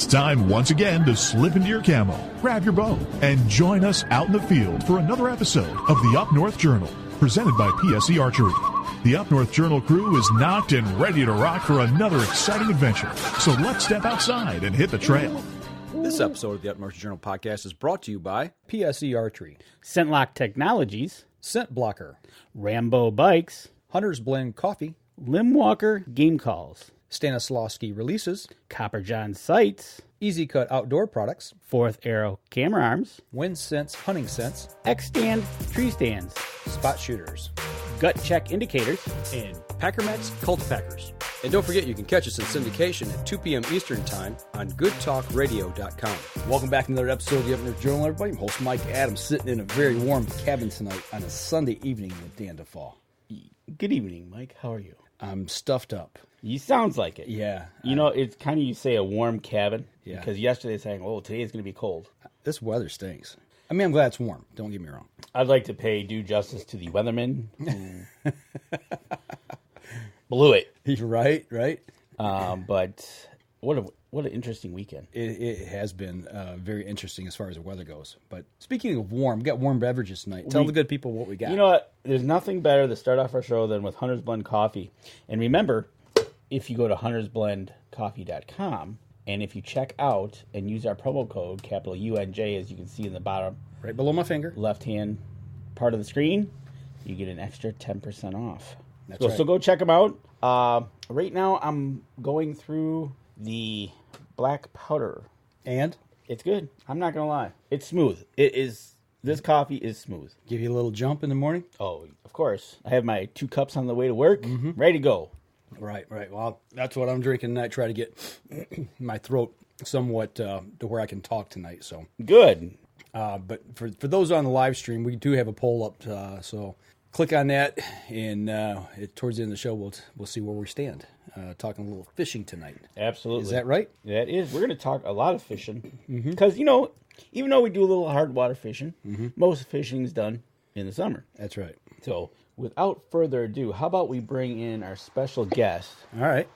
time once again to slip into your camo, grab your bow, and join us out in the field for another episode of the Up North Journal, presented by PSE Archery. The Up North Journal crew is knocked and ready to rock for another exciting adventure. So let's step outside and hit the trail. This episode of the Up North Journal podcast is brought to you by PSE Archery, Scentlock Technologies, Scent Blocker, Rambo Bikes, Hunter's Blend Coffee, Limwalker Game Calls, Stanislawski Releases, Copper John Sights, Easy Cut Outdoor Products, Fourth Arrow Camera Arms, Wind Sense Hunting Sense, X-Stand Tree Stands, Spot Shooters, Gut Check Indicators, and Packermax Cultipackers. And don't forget you can catch us in syndication at 2 p.m. Eastern Time on goodtalkradio.com. Welcome back to another episode of the Up North Journal, everybody. I'm host Mike Adams, sitting in a very warm cabin tonight on a Sunday evening with Dan DeFall. Good evening, Mike. How are you? I'm stuffed up. You sounds like it. Yeah. You know, it's kind of, you say a warm cabin. Yeah. Because yesterday saying, oh, today is going to be cold. This weather stinks. I mean, I'm glad it's warm. Don't get me wrong. I'd like to pay due justice to the weatherman who blew it. Right. But what an interesting weekend. It has been very interesting as far as the weather goes. But speaking of warm, we got warm beverages tonight. Tell the good people what we got. You know what? There's nothing better to start off our show than with Hunter's Blend Coffee. And remember, if you go to huntersblendcoffee.com, and if you check out and use our promo code, capital UNJ, as you can see in the bottom right below my finger, left-hand part of the screen, you get an extra 10% off. That's right. So go check them out. Right now, I'm going through the black powder. And? It's good. I'm not going to lie. It's smooth. It is. This coffee is smooth. Give you a little jump in the morning? Oh, of course. I have my 2 cups on the way to work, ready to go. Right. Well, that's what I'm drinking tonight. Try to get my throat somewhat to where I can talk tonight. So good. But for those on the live stream, we do have a poll up. So click on that, and towards the end of the show, we'll see where we stand. Talking a little fishing tonight. Absolutely. Is that right? That is. We're going to talk a lot of fishing because even though we do a little hard water fishing, most fishing is done in the summer. That's right. So, without further ado, how about we bring in our special guest? All right.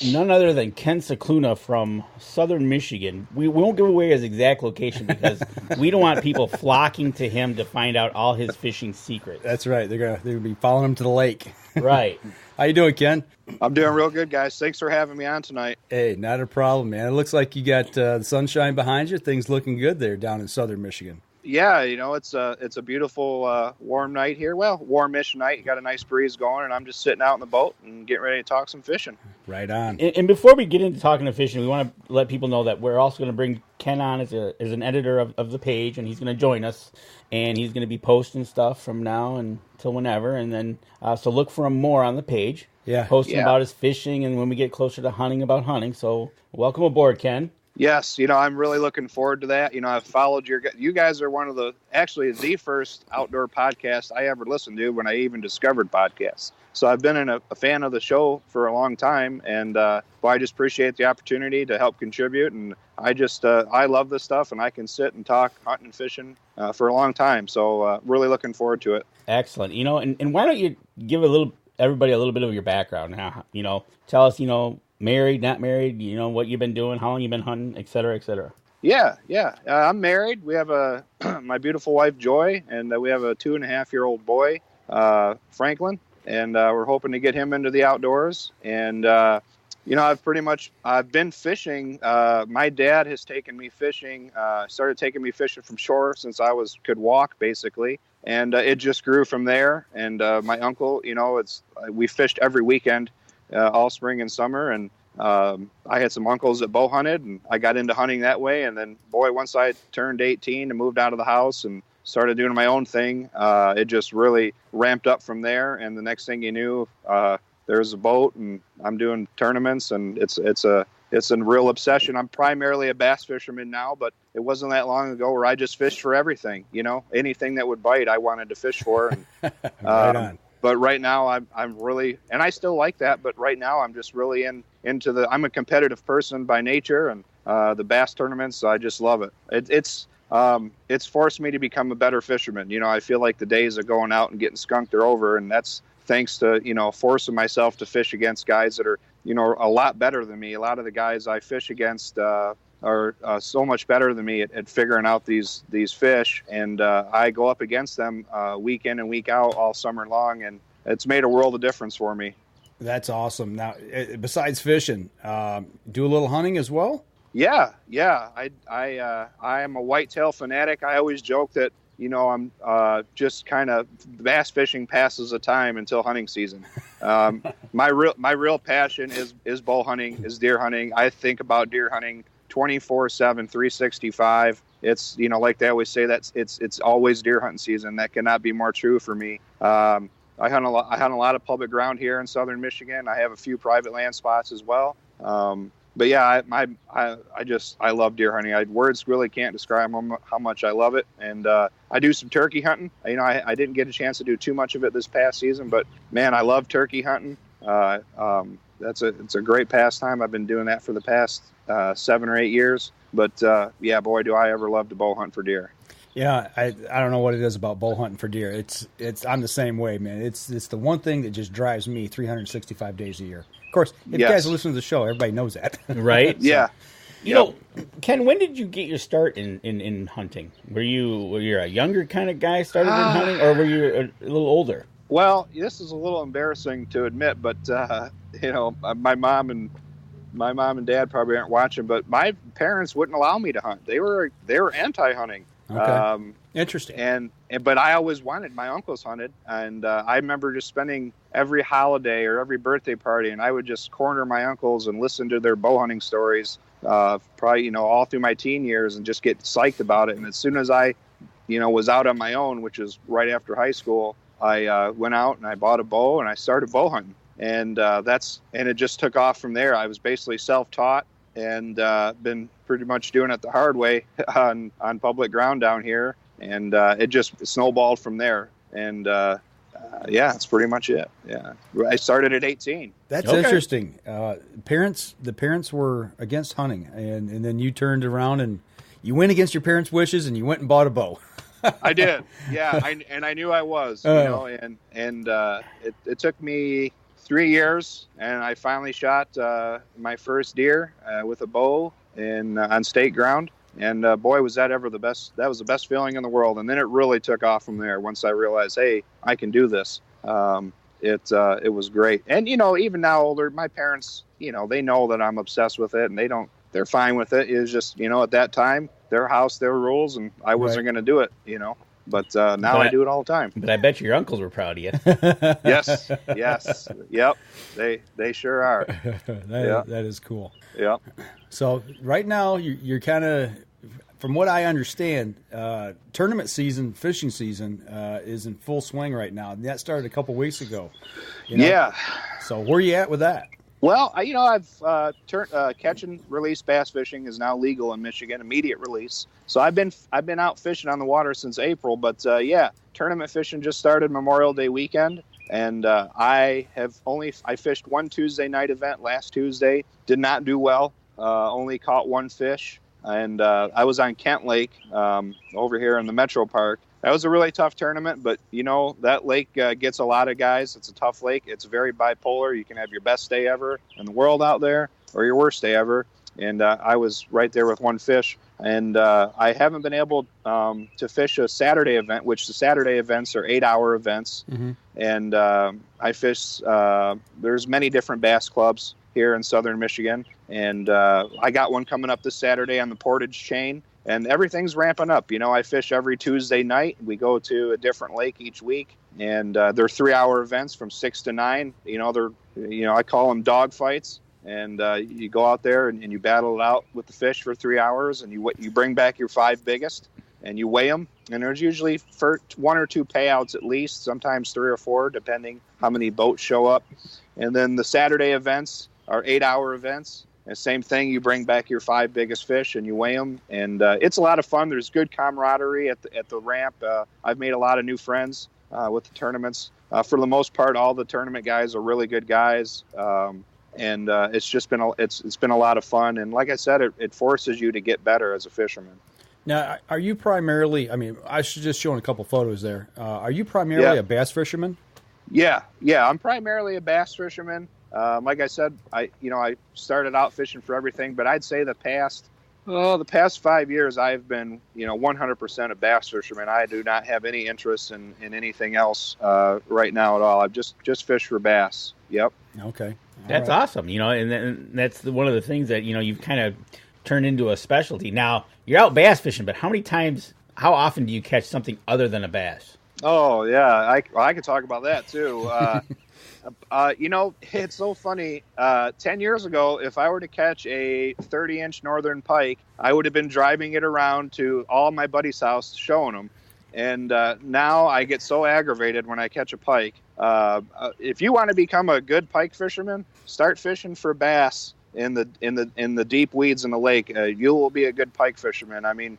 None other than Ken Scicluna from Southern Michigan. We won't give away his exact location because we don't want people flocking to him to find out all his fishing secrets. That's right. They're gonna be following him to the lake. Right. How you doing, Ken? I'm doing real good, guys. Thanks for having me on tonight. Hey, not a problem, man. It looks like you got the sunshine behind you. Things looking good there down in Southern Michigan. Yeah, it's a beautiful warm night here. Well, warmish night. You got a nice breeze going, and I'm just sitting out in the boat and getting ready to talk some fishing. Right on. And before we get into talking to fishing, we want to let people know that we're also going to bring Ken on as an editor of the page, and he's going to join us, and he's going to be posting stuff from now until whenever, and then so look for him more on the page. Yeah, posting about his fishing, and when we get closer to hunting, about hunting. So welcome aboard, Ken. Yes, I'm really looking forward to that. I've followed you guys are one of the first outdoor podcast I ever listened to when I even discovered podcasts. So I've been a fan of the show for a long time, and I just appreciate the opportunity to help contribute. And I love this stuff, and I can sit and talk hunting and fishing for a long time. So really looking forward to it. Excellent. And why don't you give everybody a little bit of your background now? Tell us, married, not married, what you've been doing, how long you've been hunting, et cetera, et cetera. Yeah. I'm married. We have my beautiful wife, Joy, and we have a 2.5-year-old boy, Franklin, and we're hoping to get him into the outdoors. And, I've been fishing. My dad has taken me fishing, started taking me fishing from shore since I could walk, basically. And it just grew from there. And my uncle, we fished every weekend. All spring and summer, and I had some uncles that bow hunted, and I got into hunting that way. And then, once I turned 18 and moved out of the house and started doing my own thing, it just really ramped up from there. And the next thing you knew, there's a boat, and I'm doing tournaments, and it's a real obsession. I'm primarily a bass fisherman now, but it wasn't that long ago where I just fished for everything. Anything that would bite, I wanted to fish for. And, right on. But right now I'm really, and I still like that, but right now I'm just really into I'm a competitive person by nature, and the bass tournaments, I just love it. It's forced me to become a better fisherman. I feel like the days of going out and getting skunked are over, and that's thanks to, forcing myself to fish against guys that are, a lot better than me. A lot of the guys I fish against, are so much better than me at figuring out these fish, and I go up against them week in and week out all summer long, and it's made a world of difference for me. That's awesome. Now, besides fishing, do a little hunting as well? Yeah. I am a whitetail fanatic. I always joke that, I'm just kind of bass fishing passes the time until hunting season. My real passion is bow hunting, is deer hunting. I think about deer hunting 24/7, 365. It's, like they always say, that it's always deer hunting season. That cannot be more true for me. I hunt a lot of public ground here in southern Michigan. I have a few private land spots as well. But yeah, I love deer hunting. Words really can't describe how much I love it. And I do some turkey hunting. I didn't get a chance to do too much of it this past season, but man, I love turkey hunting. It's a great pastime. I've been doing that for the past 7 or 8 years. But yeah, boy, do I ever love to bow hunt for deer. Yeah, I don't know what it is about bow hunting for deer. It's I'm the same way, man. It's the one thing that just drives me 365 days a year. Of course, if you guys listen to the show, everybody knows that, right? Yeah. You know, Ken, when did you get your start in hunting? Were you a younger kind of guy started in hunting, or were you a little older? Well, this is a little embarrassing to admit, but my mom and dad probably aren't watching, but my parents wouldn't allow me to hunt. They were anti-hunting. Okay. Interesting. But I always wanted. My uncles hunted, and I remember just spending every holiday or every birthday party, and I would just corner my uncles and listen to their bow hunting stories, probably all through my teen years, and just get psyched about it. And as soon as I, was out on my own, which was right after high school, I went out and I bought a bow and I started bow hunting, and it just took off from there. I was basically self-taught and been pretty much doing it the hard way on public ground down here, and it just snowballed from there. And yeah, that's pretty much it. Yeah, I started at 18. That's interesting. The parents were against hunting, and then you turned around and you went against your parents' wishes and you went and bought a bow. I did. Yeah, I knew I was. And it took me 3 years, and I finally shot my first deer with a bow on state ground. And boy, was that ever the best. That was the best feeling in the world. And then it really took off from there once I realized, hey, I can do this. It was great. And, even now older, my parents, they know that I'm obsessed with it, and they're fine with it. It was just, at that time, their house, their rules, and I wasn't going to do it, But now I do it all the time. But I bet your uncles were proud of you. Yes. Yep. They sure are. That is cool. Yep. So right now you're kind of, from what I understand, tournament season, fishing season is in full swing right now. And that started a couple weeks ago. Yeah. So where are you at with that? Well, I've catch and release bass fishing is now legal in Michigan, immediate release. So I've been out fishing on the water since April, but tournament fishing just started Memorial Day weekend, and I fished one Tuesday night event last Tuesday. Did not do well. Only caught one fish, and I was on Kent Lake over here in the Metro Park. That was a really tough tournament, but, that lake gets a lot of guys. It's a tough lake. It's very bipolar. You can have your best day ever in the world out there or your worst day ever. And I was right there with one fish. And I haven't been able to fish a Saturday event, which the Saturday events are 8-hour events. Mm-hmm. And I fish there's many different bass clubs here in southern Michigan. And I got one coming up this Saturday on the Portage chain. And everything's ramping up. I fish every Tuesday night. We go to a different lake each week, and they're 3-hour events from 6 to 9. I call them dog fights. And you go out there and you battle it out with the fish for 3 hours, and you bring back your 5 biggest, and you weigh them. And there's usually 1 or 2 payouts at least, sometimes 3 or 4, depending how many boats show up. And then the Saturday events are 8-hour events. And same thing, you bring back your 5 biggest fish and you weigh them, and it's a lot of fun. There's good camaraderie at the ramp. I've made a lot of new friends with the tournaments. For the most part, all the tournament guys are really good guys, and it's just been it's been a lot of fun. And like I said, it forces you to get better as a fisherman. Now, are you primarily? I mean, I should just show a couple photos there. Are you primarily a bass fisherman? Yeah, I'm primarily a bass fisherman. Like I said, I started out fishing for everything, but I'd say the past Oh, the past 5 years, I've been, 100% a bass fisherman. I do not have any interest in anything else right now at all. I've just fished for bass. Yep. Okay. That's awesome. And that's one of the things that, you've kind of turned into a specialty. Now, you're out bass fishing, but how often do you catch something other than a bass? Oh, yeah. I could talk about that, too. It's so funny. 10 years ago, if I were to catch a 30-inch northern pike, I would have been driving it around to all my buddies' house showing them. And now I get so aggravated when I catch a pike. If you want to become a good pike fisherman, start fishing for bass in the deep weeds in the lake. You will be a good pike fisherman. I mean,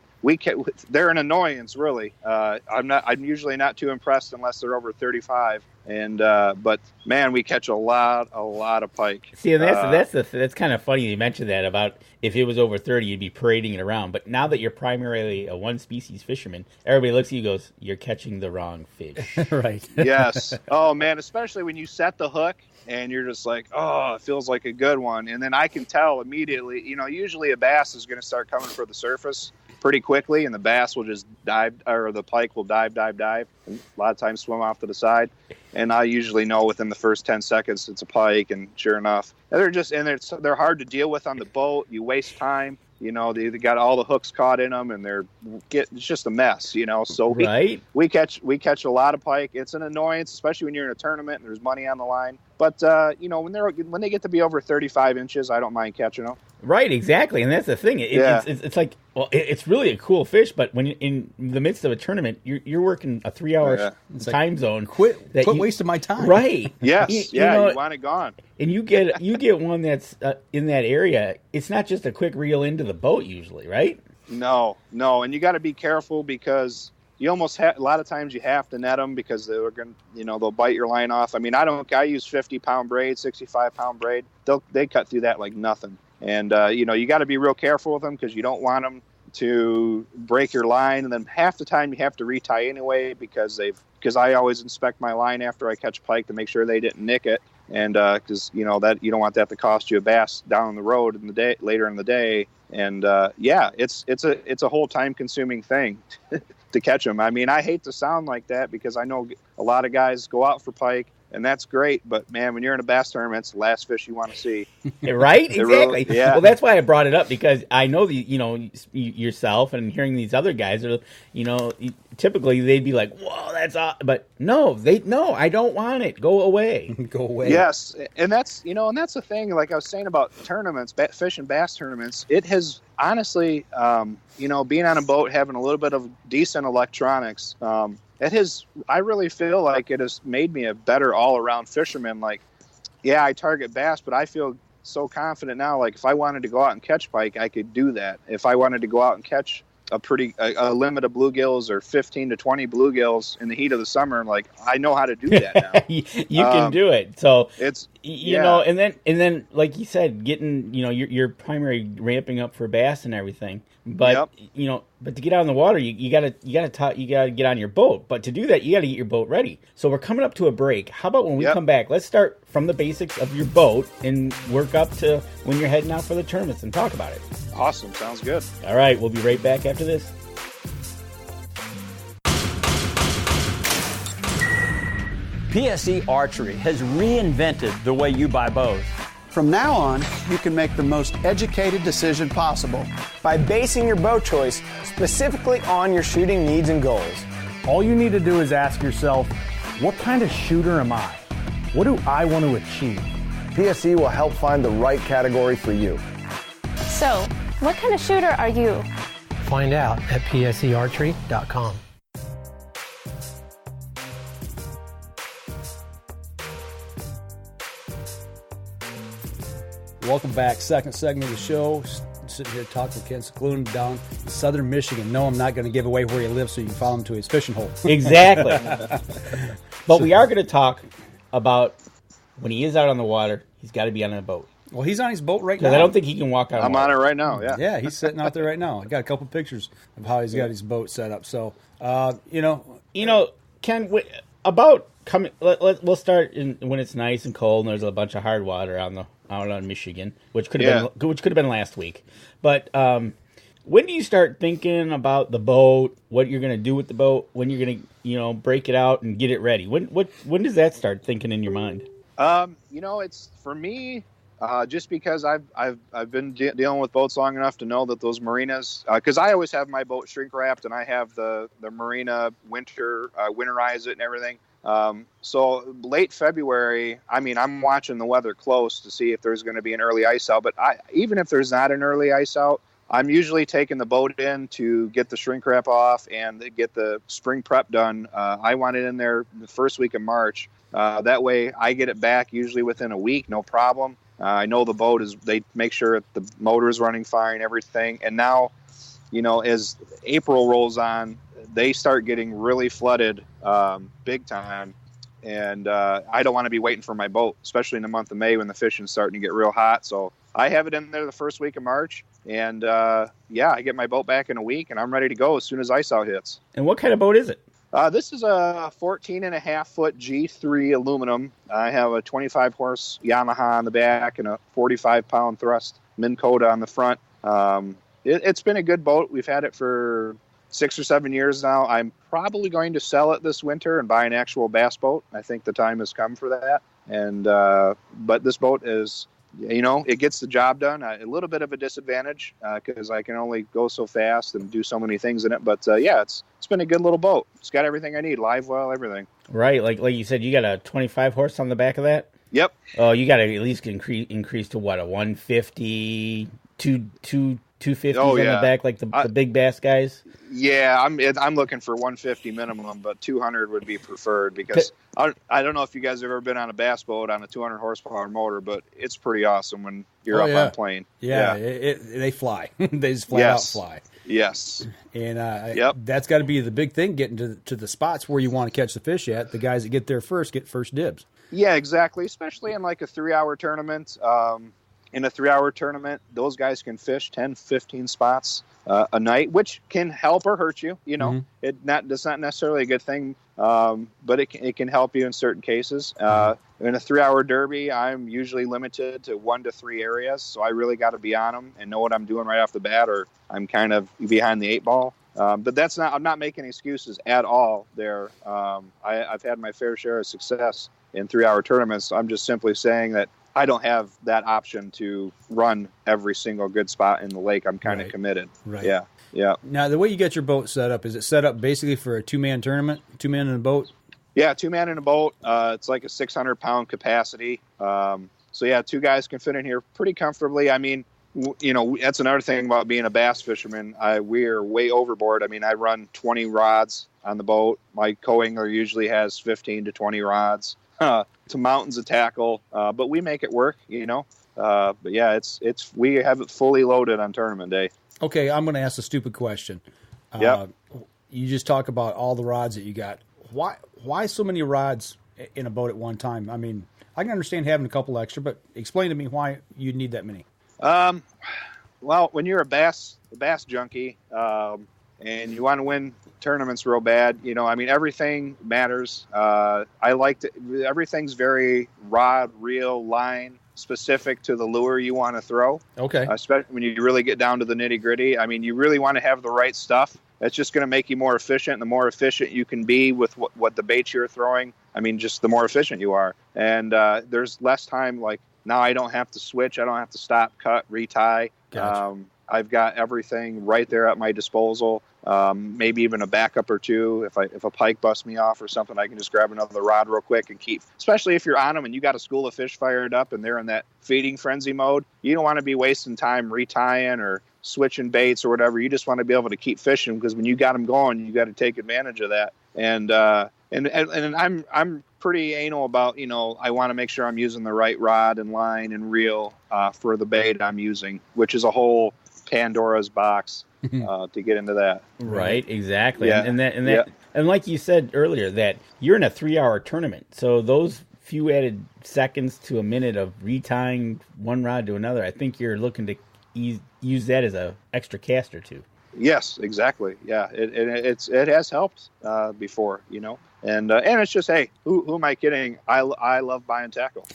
they're an annoyance, really. I'm usually not too impressed unless they're over 35. But man, we catch a lot of pike. See, and that's kind of funny you mentioned that about if it was over 30, you'd be parading it around. But now that you're primarily a one species fisherman, everybody looks at you and goes, "You're catching the wrong fish." Right. Yes. Oh man, especially when you set the hook and you're just like, oh, it feels like a good one, and then I can tell immediately. Usually a bass is going to start coming for the surface pretty quickly, and the bass will just dive, or the pike will dive, and a lot of times swim off to the side. And I usually know within the first 10 seconds it's a pike, and sure enough, they're hard to deal with on the boat. You waste time. They got all the hooks caught in them, and it's just a mess. So we catch a lot of pike. It's an annoyance, especially when you're in a tournament and there's money on the line. But when they get to be over 35 inches, I don't mind catching them. Right, exactly, and that's the thing. It's like, well, it's really a cool fish, but when you're in the midst of a tournament, you're working a 3-hour time zone. Quit wasting my time. Right. Yes. You want it gone. And you get one that's in that area. It's not just a quick reel into the boat usually, right? No, and you got to be careful because you almost a lot of times you have to net them because they're going they'll bite your line off. I mean, I use 50-pound braid, 65-pound braid. They cut through that like nothing. And, you got to be real careful with them because you don't want them to break your line. And then half the time you have to retie anyway because I always inspect my line after I catch pike to make sure they didn't nick it. And because, that you don't want that to cost you a bass down the road later in the day. And, it's a whole time consuming thing to catch them. I mean, I hate to sound like that because I know a lot of guys go out for pike. And that's great, but man, when you're in a bass tournament, it's the last fish you want to see. Right? Exactly. Really, yeah. Well, that's why I brought it up because I know yourself and hearing these other guys are, typically they'd be like, "Whoa, that's awesome," but no, I don't want it. Go away. Go away. Yes, and that's the thing. Like I was saying about tournaments, fish and bass tournaments, it has honestly, being on a boat, having a little bit of decent electronics. I really feel like it has made me a better all-around fisherman. Like, yeah, I target bass, but I feel so confident now. Like, if I wanted to go out and catch pike, I could do that. If I wanted to go out and catch a limit of bluegills or 15 to 20 bluegills in the heat of the summer, like, I know how to do that now. You can do it. So it's and then like you said, getting your primary ramping up for bass and everything. But but to get out in the water, you gotta get on your boat. But to do that, you gotta get your boat ready. So we're coming up to a break. How about when we come back? Let's start from the basics of your boat and work up to when you're heading out for the tournaments and talk about it. Awesome, sounds good. All right, we'll be right back after this. PSE Archery has reinvented the way you buy bows. From now on, you can make the most educated decision possible by basing your bow choice specifically on your shooting needs and goals. All you need to do is ask yourself, what kind of shooter am I? What do I want to achieve? PSE will help find the right category for you. So, what kind of shooter are you? Find out at psearchery.com. Welcome back. Second segment of the show. Sitting here talking with Ken Scicluna down in southern Michigan. No, I'm not going to give away where he lives so you can follow him to his fishing hole. Exactly. But we are going to talk about when he is out on the water, he's got to be on a boat. Well, he's on his boat right now. I don't think he can walk out on on it right now, yeah. Yeah, he's sitting out there right now. I got a couple pictures of how he's got his boat set up. So, Ken, about coming, we'll start when it's nice and cold and there's a bunch of hard water out on Michigan, which could have been last week. But When do you start thinking about the boat, what you're going to do with the boat, when you're going to, break it out and get it ready? When does that start thinking in your mind? It's for me, just because I've been dealing with boats long enough to know that those marinas, because I always have my boat shrink wrapped and I have the marina winterize it and everything. So late February, I'm watching the weather close to see if there's going to be an early ice out. But even if there's not an early ice out, I'm usually taking the boat in to get the shrink wrap off and get the spring prep done. I want it in there the first week of March. That way I get it back usually within a week, no problem. I know the boat they make sure the motor is running fine, everything. And now, as April rolls on, they start getting really flooded big time. And I don't want to be waiting for my boat, especially in the month of May when the fishing's starting to get real hot. So I have it in there the first week of March. And, I get my boat back in a week, and I'm ready to go as soon as ice out hits. And what kind of boat is it? This is a 14.5-foot G3 aluminum. I have a 25-horse Yamaha on the back and a 45-pound thrust Minn Kota on the front. It's been a good boat. We've had it for 6 or 7 years now. I'm probably going to sell it this winter and buy an actual bass boat. I think the time has come for that. And but this boat is, it gets the job done. A little bit of a disadvantage because I can only go so fast and do so many things in it. But it's been a good little boat. It's got everything I need, live well, everything. Right, like you said, you got a 25 horse on the back of that. Yep. Oh, you got to at least increase to what, a 150, 250s on the back, like the big bass guys. Yeah, I'm looking for 150 minimum, but 200 would be preferred because I don't know if you guys have ever been on a bass boat on a 200 horsepower motor, but it's pretty awesome when you're up on plane. Yeah. They fly. They just flat out fly. Yes. And that's got to be the big thing, getting to the spots where you want to catch the fish at. The guys that get there first get first dibs. Yeah, exactly, especially in like a 3-hour tournament. In a 3-hour tournament, those guys can fish 10, 15 spots a night, which can help or hurt you. It's not necessarily a good thing, but it can help you in certain cases. In a 3-hour derby, I'm usually limited to 1 to 3 areas, so I really got to be on them and know what I'm doing right off the bat, or I'm kind of behind the 8 ball. But I'm not making excuses at all there. I've had my fair share of success in 3-hour tournaments. I'm just simply saying that I don't have that option to run every single good spot in the lake. I'm kind of committed. Right. Yeah. Now, the way you get your boat set up, is it set up basically for a 2-man tournament, 2-man in a boat? Yeah, 2-man in a boat. It's like a 600-pound capacity. So, 2 guys can fit in here pretty comfortably. I mean, that's another thing about being a bass fisherman. We're way overboard. I mean, I run 20 rods on the boat. My co-angler usually has 15 to 20 rods. To mountains of tackle, but we make it work, But yeah, we have it fully loaded on tournament day. Okay, I'm going to ask a stupid question. You just talk about all the rods that you got. Why so many rods in a boat at one time? I mean, I can understand having a couple extra, but explain to me why you need that many. Well, when you're a bass junkie, and you want to win tournaments real bad, everything matters. Everything's very rod, reel, line specific to the lure you want to throw. Okay. Especially when you really get down to the nitty gritty. I mean, you really want to have the right stuff. That's just going to make you more efficient. The more efficient you can be with what the bait you're throwing, just the more efficient you are. And there's less time. Like now I don't have to switch. I don't have to stop, cut, retie. Gotcha. I've got everything right there at my disposal. Maybe even a backup or two. If a pike busts me off or something, I can just grab another rod real quick and keep. Especially if you're on them and you got a school of fish fired up and they're in that feeding frenzy mode. You don't want to be wasting time retying or switching baits or whatever. You just want to be able to keep fishing because when you got them going, you got to take advantage of that. And I'm pretty anal about I want to make sure I'm using the right rod and line and reel for the bait I'm using, which is a whole Pandora's box to get into that. Right, exactly. Yeah. And like you said earlier, that you're in a 3-hour tournament, so those few added seconds to a minute of retying one rod to another, I think you're looking to use that as a extra cast or two. Yes, exactly. Yeah, it has helped before, and it's just, hey, who am I kidding? I love buying tackle.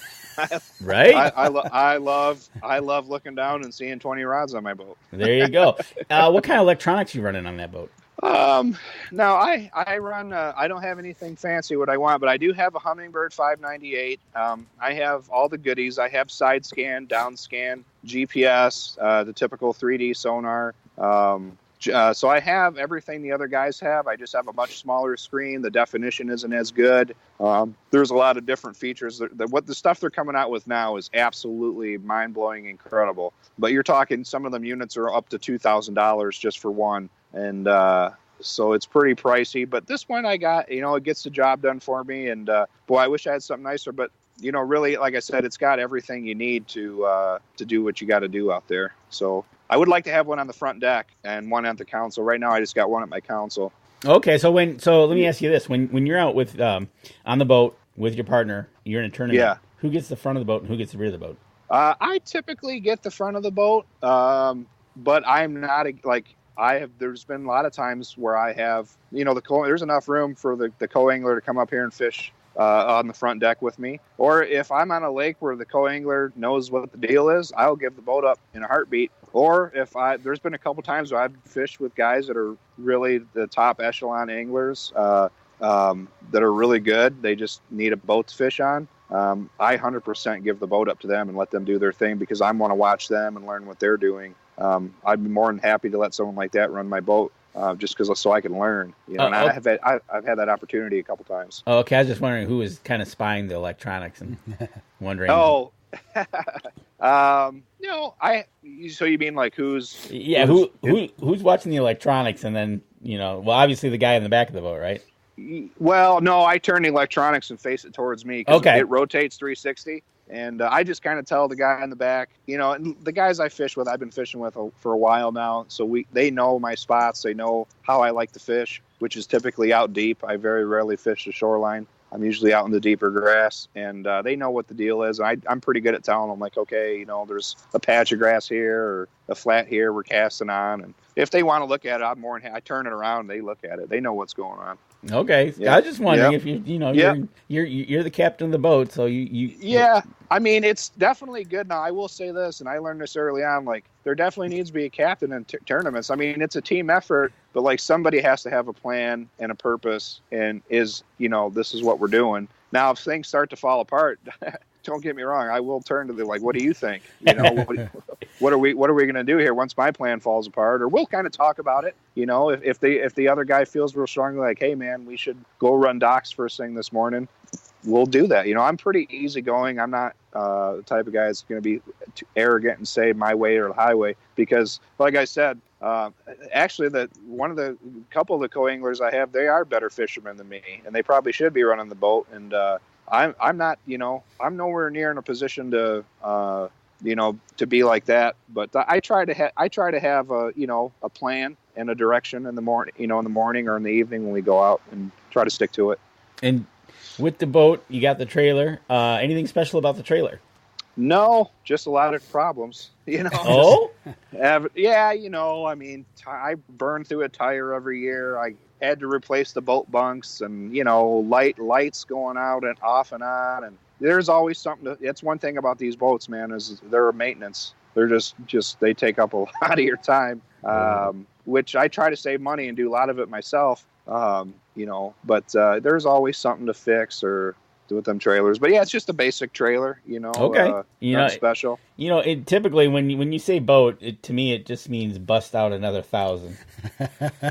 Right. I love looking down and seeing 20 rods on my boat. There you go. What kind of electronics you running on that boat? Now I run. I don't have anything fancy what I want, but I do have a Humminbird 598. I have all the goodies. I have side scan, down scan, GPS, the typical 3D sonar. So I have everything the other guys have. I just have a much smaller screen. The definition isn't as good. There's a lot of different features. What the stuff they're coming out with now is absolutely mind-blowing, incredible. But you're talking, some of them units are up to $2,000 just for one. And so it's pretty pricey. But this one I got, it gets the job done for me. And boy, I wish I had something nicer. But, really, like I said, it's got everything you need to do what you got to do out there. So I would like to have one on the front deck and one at the console. Right now, I just got one at my console. Okay, so let me ask you this: when you're out with on the boat with your partner, you're in a tournament. Yeah. Who gets the front of the boat and who gets the rear of the boat? I typically get the front of the boat, but I'm not there's been a lot of times where I have, there's enough room for the co-angler to come up here and fish on the front deck with me. Or if I'm on a lake where the co-angler knows what the deal is, I'll give the boat up in a heartbeat. Or there's been a couple times where I've fished with guys that are really the top echelon anglers that are really good. They just need a boat to fish on. I 100% give the boat up to them and let them do their thing because I want to watch them and learn what they're doing. I'd be more than happy to let someone like that run my boat. Just so I can learn, and I've had that opportunity a couple times. Oh, okay. I was just wondering who was kind of spying the electronics and wondering. Oh, no, so you mean like who's? Yeah, who's watching the electronics, and then obviously the guy in the back of the boat, right? Well, no, I turn the electronics and face it towards me because it rotates 360. And I just kind of tell the guy in the back, and the guys I fish with, I've been fishing with for a while now. So they know my spots. They know how I like to fish, which is typically out deep. I very rarely fish the shoreline. I'm usually out in the deeper grass, and they know what the deal is. I'm pretty good at telling them, like, okay, there's a patch of grass here or a flat here we're casting on. And if they want to look at it, I turn it around, they look at it. They know what's going on. Okay, yeah. I was just wondering if you're the captain of the boat, so you. Yeah, I mean, it's definitely good. Now, I will say this, and I learned this early on. Like, there definitely needs to be a captain in tournaments. I mean, it's a team effort, but like somebody has to have a plan and a purpose, and this is what we're doing. Now, if things start to fall apart, don't get me wrong, I will turn to what do you think? What are we going to do here once my plan falls apart? Or we'll kind of talk about it. If the other guy feels real strongly like, hey man, we should go run docks first thing this morning, we'll do that. I'm pretty easable. I'm not the type of guy that's going to be too arrogant and say my way or the highway, because like I said, actually the couple of the co-anglers I have, they are better fishermen than me, and they probably should be running the boat. And I'm not, I'm nowhere near in a position to, to be like that. But I try to have a plan and a direction in the morning, in the morning or in the evening when we go out, and try to stick to it. And with the boat, you got the trailer. Anything special about the trailer? No, just a lot of problems. Oh? Yeah, I mean, I burn through a tire every year. I had to replace the boat bunks, and lights going out and off and on, and there's always something. It's one thing about these boats, man, is they're maintenance. They're just they take up a lot of your time, which I try to save money and do a lot of it myself. But there's always something to fix or do with them trailers. But yeah, it's just a basic trailer, Okay. Nothing special. It typically when you say boat, to me it just means bust out another 1,000.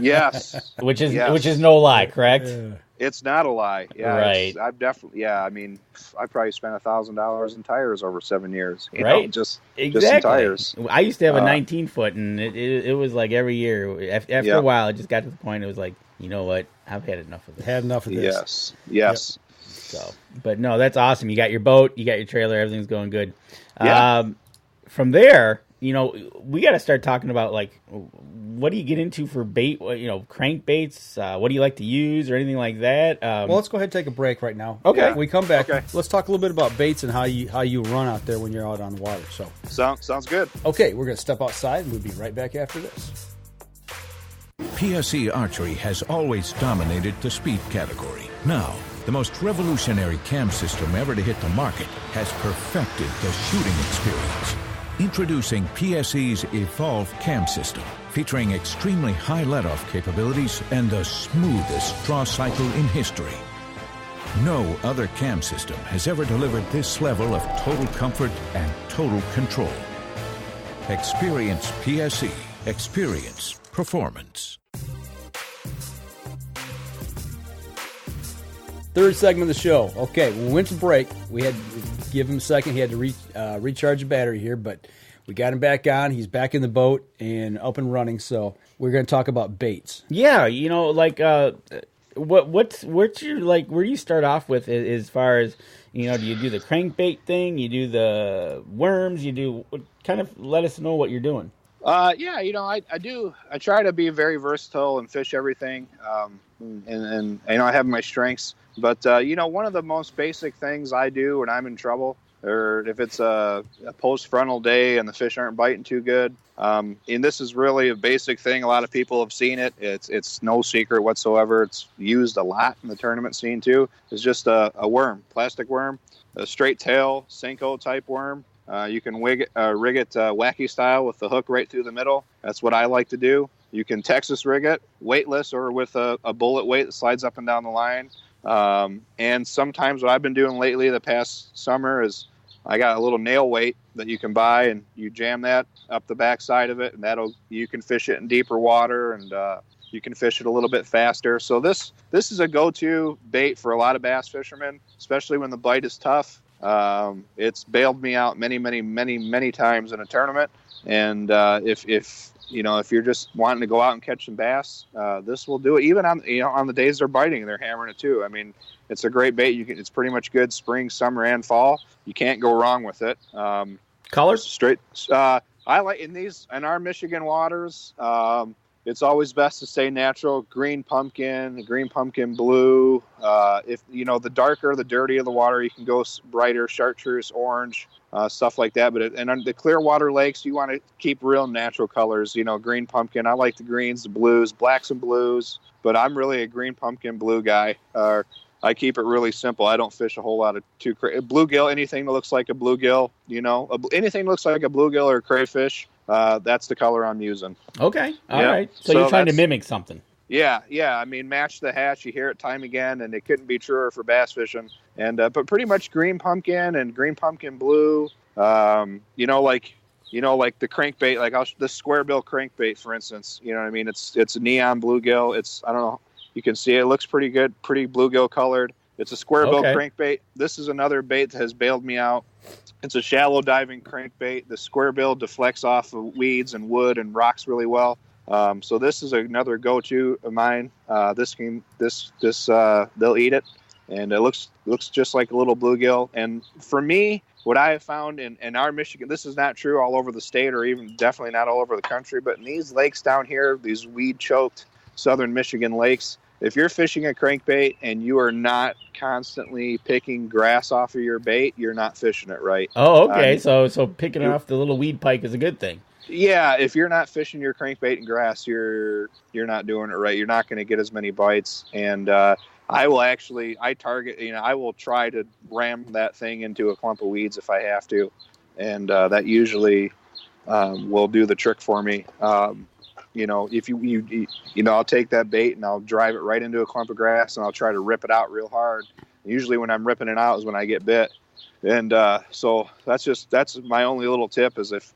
Yes. Which is no lie, correct? It's not a lie. Yeah, right. I've definitely. Yeah, I mean, I probably spent $1,000 in tires over 7 years. Right. Just in tires. I used to have a 19-foot, and it was like every year. After a while, it just got to the point. It was like, you know what? I've had enough of this. Had enough of this. Yes. Yep. So, but no, that's awesome. You got your boat, you got your trailer, everything's going good. Yeah. From there, we got to start talking about what do you get into for bait? Crankbaits. What do you like to use or anything like that? Well, let's go ahead and take a break right now. Okay. When we come back, let's talk a little bit about baits and how you run out there when you're out on the water. So sounds good. Okay, we're going to step outside and we'll be right back after this. PSE Archery has always dominated the speed category. Now, the most revolutionary cam system ever to hit the market has perfected the shooting experience. Introducing PSE's Evolve Cam System, featuring extremely high let-off capabilities and the smoothest draw cycle in history. No other cam system has ever delivered this level of total comfort and total control. Experience PSE. Experience performance. Third segment of the show. Okay, we went to break. We had to give him a second. He had to recharge the battery here, but we got him back on. He's back in the boat and up and running. So we're going to talk about baits. Yeah, what's your where do you start off with as far as, do you do the crankbait thing? You do the worms? Kind of let us know what you're doing. I do. I try to be very versatile and fish everything. And I have my strengths, but one of the most basic things I do when I'm in trouble, or if it's a post-frontal day and the fish aren't biting too good, and this is really a basic thing. A lot of people have seen it. It's no secret whatsoever. It's used a lot in the tournament scene too. It's just a worm, plastic worm, a straight tail, Senko type worm. You can rig it wacky style with the hook right through the middle. That's what I like to do. You can Texas rig it weightless or with a bullet weight that slides up and down the line. And sometimes what I've been doing lately, the past summer, is I got a little nail weight that you can buy, and you jam that up the back side of it, and you can fish it in deeper water, and you can fish it a little bit faster. So this is a go-to bait for a lot of bass fishermen, especially when the bite is tough. It's bailed me out many, many, many, many times in a tournament. And if you're just wanting to go out and catch some bass, this will do it. Even on the days they're biting, they're hammering it too. I mean, it's a great bait. It's pretty much good spring, summer, and fall. You can't go wrong with it. Colors? Straight. I like in our Michigan waters. It's always best to stay natural. Green pumpkin blue. If the darker, the dirtier the water, you can go brighter, chartreuse, orange, stuff like that. And on the clear water lakes, you want to keep real natural colors. Green pumpkin. I like the greens, the blues, blacks and blues. But I'm really a green pumpkin blue guy. I keep it really simple. I don't fish a whole lot of bluegill. Anything that looks like a bluegill. Anything that looks like a bluegill or a crayfish. That's the color I'm using. Okay. All right. So you're trying to mimic something. Yeah. I mean, match the hatch. You hear it time again, and it couldn't be truer for bass fishing. And but pretty much green pumpkin and green pumpkin blue. Like the crankbait, like the square bill crankbait, for instance. You know what I mean? It's a neon bluegill. I don't know. You can see it looks pretty good, pretty bluegill colored. It's a square bill crankbait. This is another bait that has bailed me out. It's a shallow diving crankbait. The square bill deflects off of weeds and wood and rocks really well. So this is another go-to of mine. They'll eat it, and it looks just like a little bluegill. And for me, what I have found in our Michigan, this is not true all over the state, or even definitely not all over the country, but in these lakes down here, these weed-choked southern Michigan lakes, if you're fishing a crankbait and you are not constantly picking grass off of your bait, you're not fishing it right. Oh, okay. So picking off the little weed pike is a good thing. Yeah, if you're not fishing your crankbait in grass, you're not doing it right. You're not going to get as many bites. And I will try to ram that thing into a clump of weeds if I have to, and that usually will do the trick for me. If I'll take that bait and I'll drive it right into a clump of grass, and I'll try to rip it out real hard. Usually when I'm ripping it out is when I get bit. And so that's my only little tip is if,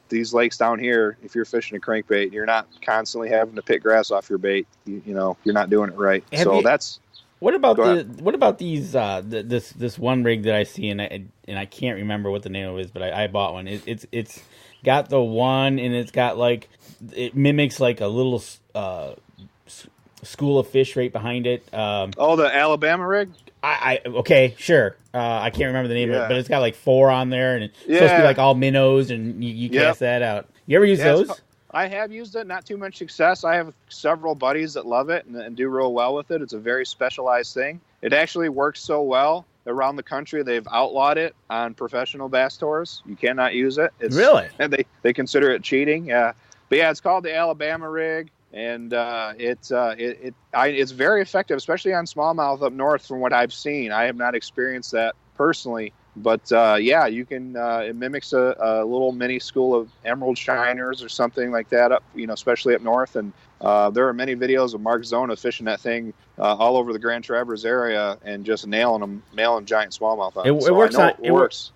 these lakes down here, if you're fishing a crankbait, you're not constantly having to pick grass off your bait. You're not doing it right. What about these this one rig that I see, and I can't remember what the name of it is, but I bought one. It's got the one, and it's got it mimics like a little school of fish right behind it. The Alabama rig? Okay, sure. I can't remember the name of it, but it's got 4 on there, and it's supposed to be all minnows, and you cast that out. You ever use those? I have used it, not too much success. I have several buddies that love it and do real well with it. It's a very specialized thing. It actually works so well around the country, they've outlawed it on professional bass tours. You cannot use it. Really? And they consider it cheating. Yeah. But yeah, it's called the Alabama rig. and it's very effective, especially on smallmouth up north. From what I've seen, I have not experienced that personally, but you can. It mimics a little mini school of emerald shiners or something like that up, especially up north. And there are many videos of Mark Zona fishing that thing all over the Grand Traverse area and just nailing giant smallmouth on it.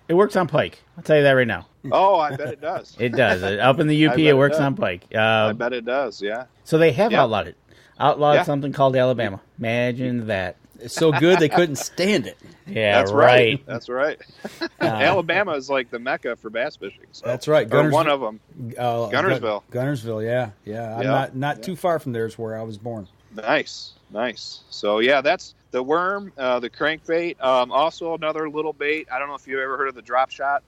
It works on pike. I'll tell you that right now. Oh, I bet it does. It does. Up in the UP, it works on pike. I bet it does, yeah. So they have outlawed it. Something called Alabama. Imagine that. It's so good they couldn't stand it. Yeah, that's right. That's right. Alabama is like the mecca for bass fishing. So. That's right. One of them. Gunnersville. Gunnersville, yeah. I'm not too far from there is where I was born. Nice. So, that's the worm, the crankbait. Also another little bait. I don't know if you've ever heard of the drop shot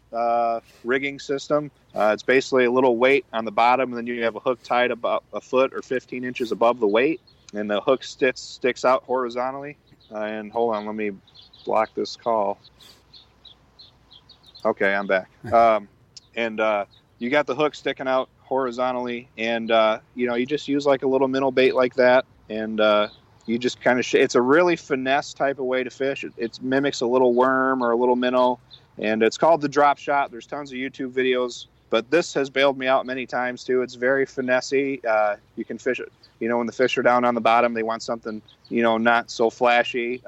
rigging system. It's basically a little weight on the bottom, and then you have a hook tied about a foot or 15 inches above the weight, and the hook sticks out horizontally. And hold on, let me block this call. Okay, I'm back. And you got the hook sticking out horizontally, and you just use like a little minnow bait like that, and you just kind of it's a really finesse type of way to fish. It mimics a little worm or a little minnow, and it's called the drop shot. There's tons of YouTube videos, but this has bailed me out many times too. It's very finessey. You can fish it. When the fish are down on the bottom, they want something, not so flashy,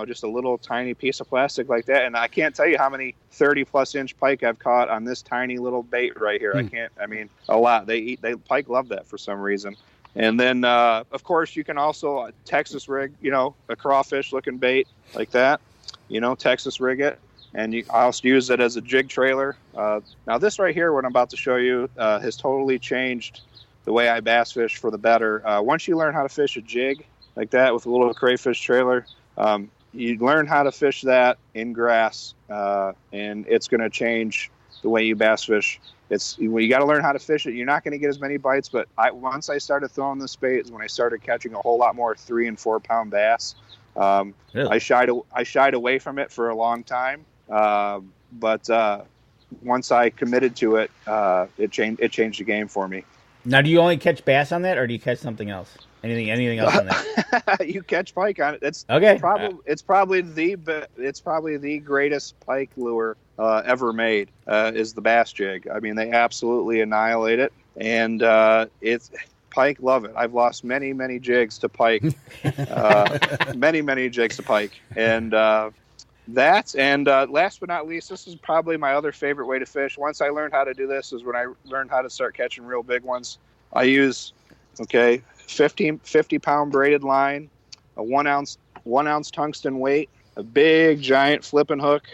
just a little tiny piece of plastic like that. And I can't tell you how many 30-plus inch pike I've caught on this tiny little bait right here. A lot. Pike love that for some reason. And then, of course, you can also Texas rig, a crawfish-looking bait like that, Texas rig it. And I also use it as a jig trailer. Now, this right here, what I'm about to show you, has totally changed the way I bass fish for the better. Once you learn how to fish a jig like that with a little crayfish trailer, you learn how to fish that in grass, and it's going to change the way you bass fish. You got to learn how to fish it. You're not going to get as many bites, but once I started throwing this bait is when I started catching a whole lot more 3 and 4 pound bass. Really? I shied away from it for a long time, but once I committed to it, it changed the game for me. Now, do you only catch bass on that, or do you catch something else? Anything else on that? You catch pike on it. It's probably the greatest pike lure ever made. Is the bass jig. I mean, they absolutely annihilate it, and pike love it. I've lost many jigs to pike, many jigs to pike, and last but not least, this is probably my other favorite way to fish. Once I learned how to do this is when I learned how to start catching real big ones. I use 50 pound braided line, a 1 ounce tungsten weight, a big giant flipping hook,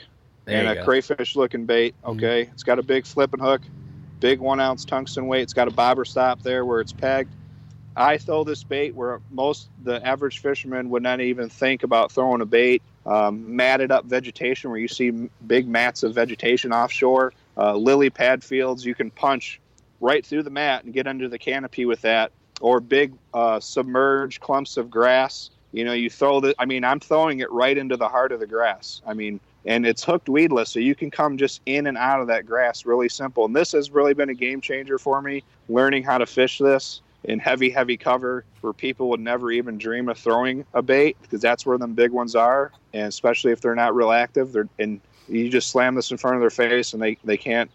and a crayfish looking bait. Okay. It's got a big flipping hook, big 1 ounce tungsten weight. It's got a bobber stop there where it's pegged. I throw this bait where the average fisherman would not even think about throwing a bait. Matted up vegetation where you see big mats of vegetation offshore, lily pad fields. You can punch right through the mat and get under the canopy with that, or big submerged clumps of grass. You throw I'm throwing it right into the heart of the grass. And it's hooked weedless, so you can come just in and out of that grass really simple. And this has really been a game changer for me, learning how to fish this in heavy cover where people would never even dream of throwing a bait, because that's where them big ones are. And especially if they're not real active, and you just slam this in front of their face and they can't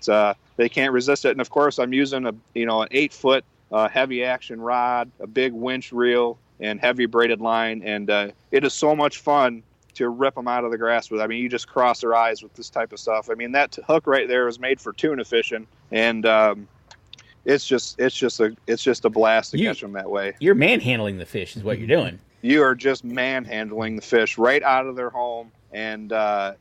resist it. And of course I'm using an 8-foot heavy action rod, a big winch reel, and heavy braided line. And it is so much fun to rip them out of the grass with. You just cross their eyes with this type of stuff. That hook right there is made for tuna fishing, and it's just a blast to catch them that way. You're manhandling the fish is what you're doing. You are just manhandling the fish right out of their home, and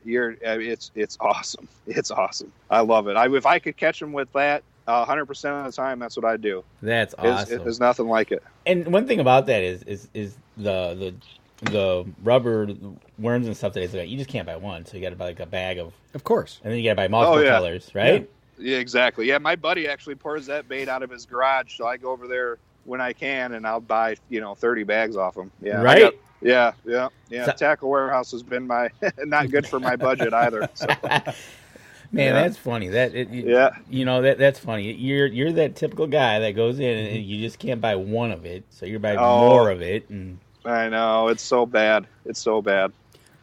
it's awesome. It's awesome. I love it. If I could catch them with that 100% of the time, that's what I'd do. That's awesome. There's nothing like it. And one thing about that is the rubber worms and stuff that is, you just can't buy one, so you got to buy like a bag of course, and then you got to buy multiple colors, right? Yeah, exactly. Yeah, my buddy actually pours that bait out of his garage, so I go over there when I can, and I'll buy 30 bags off him. Yeah, right. Yeah. So, Tackle Warehouse has been not good for my budget either. So. Man, that's funny. That's funny. You're that typical guy that goes in and you just can't buy one of it, so you're buying more of it. And I know, it's so bad. It's so bad.